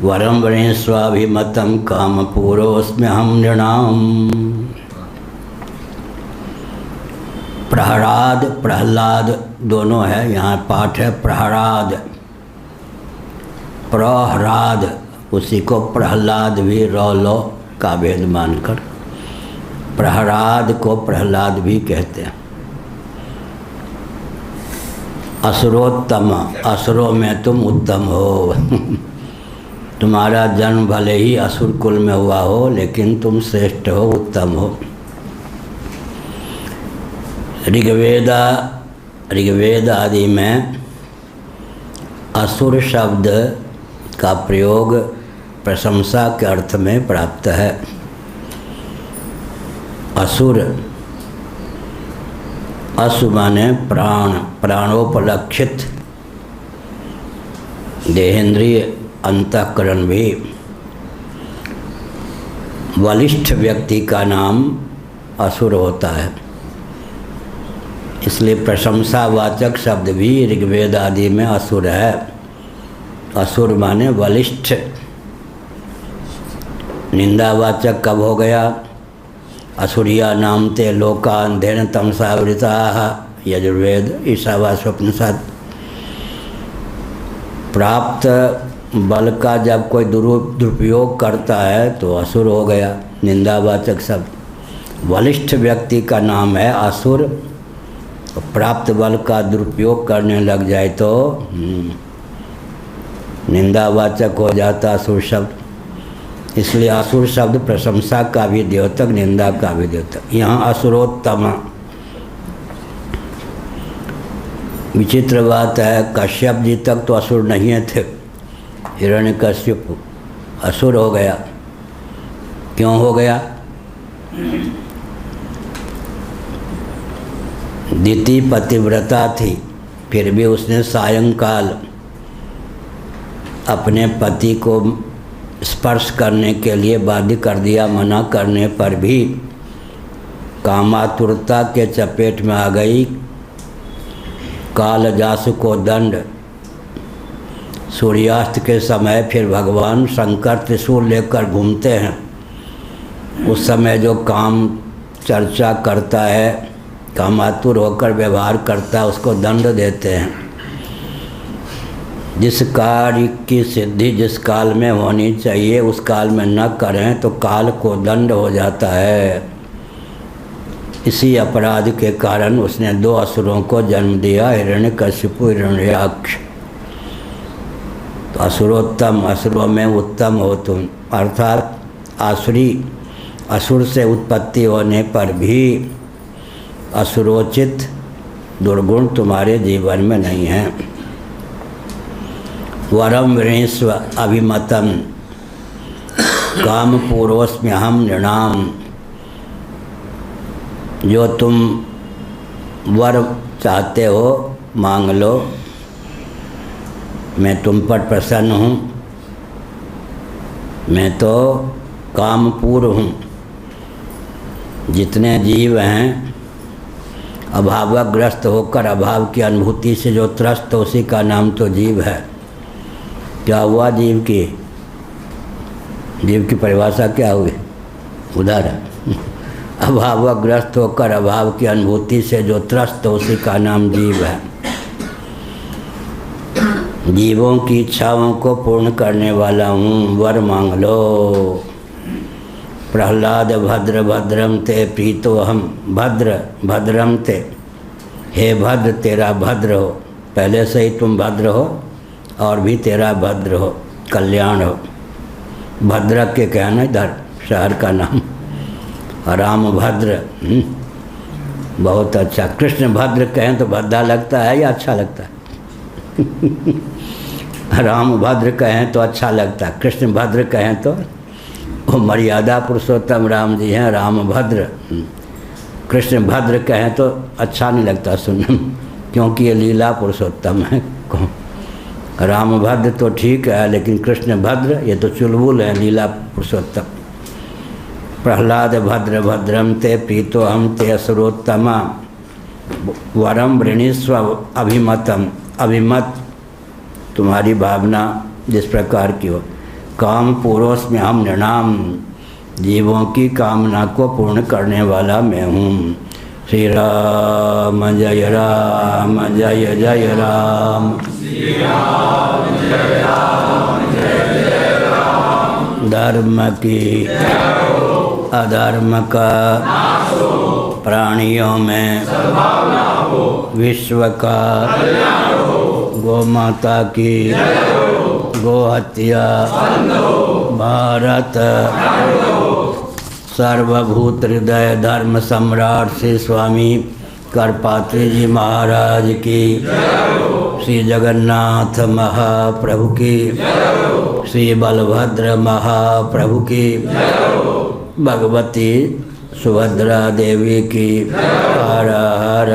वरम वणे स्वाभिमतम काम पूरोस्म्य हम नृणाम। प्रहराद प्रहलाद दोनों है। यहाँ पाठ है प्रहराद प्रहराद, उसी को प्रहलाद भी रौलो का भेद मानकर प्रहराद को प्रहलाद भी कहते हैं। असुरोत्तम, असुरों में तुम उत्तम हो। तुम्हारा जन्म भले ही असुर कुल में हुआ हो, लेकिन तुम श्रेष्ठ हो, उत्तम हो। ऋग्वेद आदि में असुर शब्द का प्रयोग प्रशंसा के अर्थ में प्राप्त है। असुर, असु माने प्राण, प्राणोपलक्षित देहेंद्रिय अंतःकरण भी। बलिष्ठ व्यक्ति का नाम असुर होता है। इसलिए प्रशंसावाचक शब्द भी ऋग्वेद आदि में असुर है। असुर माने बलिष्ठ। निंदावाचक कब हो गया? असुरिया नाम ते लोकान धेन तमसावृता। यजुर्वेद ईशावास्योपनिषद। प्राप्त बल का जब कोई दुरुपयोग करता है तो असुर हो गया, निंदावाचक शब्द। बलिष्ठ व्यक्ति का नाम है असुर। प्राप्त बल का दुरुपयोग करने लग जाए तो निंदावाचक हो जाता असुर शब्द। इसलिए असुर शब्द प्रशंसा का भी द्योतक, निंदा का भी द्योतक। यहाँ असुरोत्तम। विचित्र बात है, कश्यप जी तक तो असुर नहीं थे। हिरण्यकश्यप असुर हो गया। क्यों हो गया? दिति पतिव्रता थी, फिर भी उसने सायंकाल अपने पति को स्पर्श करने के लिए बाध्य कर दिया। मना करने पर भी कामातुरता के चपेट में आ गई। कालजासु को दंड। सूर्यास्त के समय फिर भगवान शंकर त्रिशूल लेकर घूमते हैं। उस समय जो काम चर्चा करता है, कामातुर होकर व्यवहार करता है, उसको दंड देते हैं। जिस कार्य की सिद्धि जिस काल में होनी चाहिए उस काल में न करें तो काल को दंड हो जाता है। इसी अपराध के कारण उसने 2 असुरों को जन्म दिया, हिरण्यकशिपु हिरण्याक्ष। तो असुरोत्तम, असुरों में उत्तम हो तुम, अर्थात आसुरी असुर से उत्पत्ति होने पर भी असुरोचित दुर्गुण तुम्हारे जीवन में नहीं है। वरम वृणीस्व अभिमतम काम पूर्वस्म्यहम नृणाम। जो तुम वर चाहते हो मांग लो, मैं तुम पर प्रसन्न हूँ। मैं तो काम पूर्व हूँ। जितने जीव हैं अभावग्रस्त होकर अभाव की अनुभूति से जो त्रस्त हो उसी का नाम तो जीव है। क्या हुआ जीव की? जीव की परिभाषा क्या हुई? उदाहरण, अभावग्रस्त होकर अभाव की अनुभूति से जो त्रस्त हो उसी का नाम जीव है। जीवों की इच्छाओं को पूर्ण करने वाला हूँ, वर मांग लो। प्रहलाद भद्र भद्रम ते प्रीतो हम भद्र भद्रम ते। हे भद्र तेरा भद्र हो, पहले से ही तुम भद्र हो और भी तेरा भद्र हो, कल्याण हो। भद्रक के कहना इधर शहर का नाम, राम भद्र। बहुत अच्छा। कृष्ण भद्र कहें तो भद्दा लगता है या अच्छा लगता है? राम भद्र कहें तो अच्छा लगता है, कृष्ण भद्र कहें तो वो मर्यादा पुरुषोत्तम राम जी हैं, राम भद्र। कृष्ण भद्र कहें तो अच्छा नहीं लगता सुनने, क्योंकि ये लीला पुरुषोत्तम है। राम भद्र तो ठीक है, लेकिन कृष्ण भद्र ये तो चुलबुल है, लीला पुरुषोत्तम। प्रहलाद भद्र भद्रम ते प्रीतो हम ते असुरोत्तमा। वरम वृणीस्व अभिमतम। अभिमत तुम्हारी भावना जिस प्रकार की हो। काम पूर्वस में हम नृणाम, जीवों की कामना को पूर्ण करने वाला मैं हूँ। श्री राम जय राम जय जय राम। श्री राम जय राम जय जय राम। धर्म की अधर्म का प्राणियों में विश्व का गौ माता की गो हत्या भारत सर्वभूत हृदय धर्म सम्राट श्री स्वामी करपात्री जी महाराज की, श्री जगन्नाथ महाप्रभु की, श्री बलभद्र महाप्रभु की, भगवती सुभद्रा देवी की। हर हर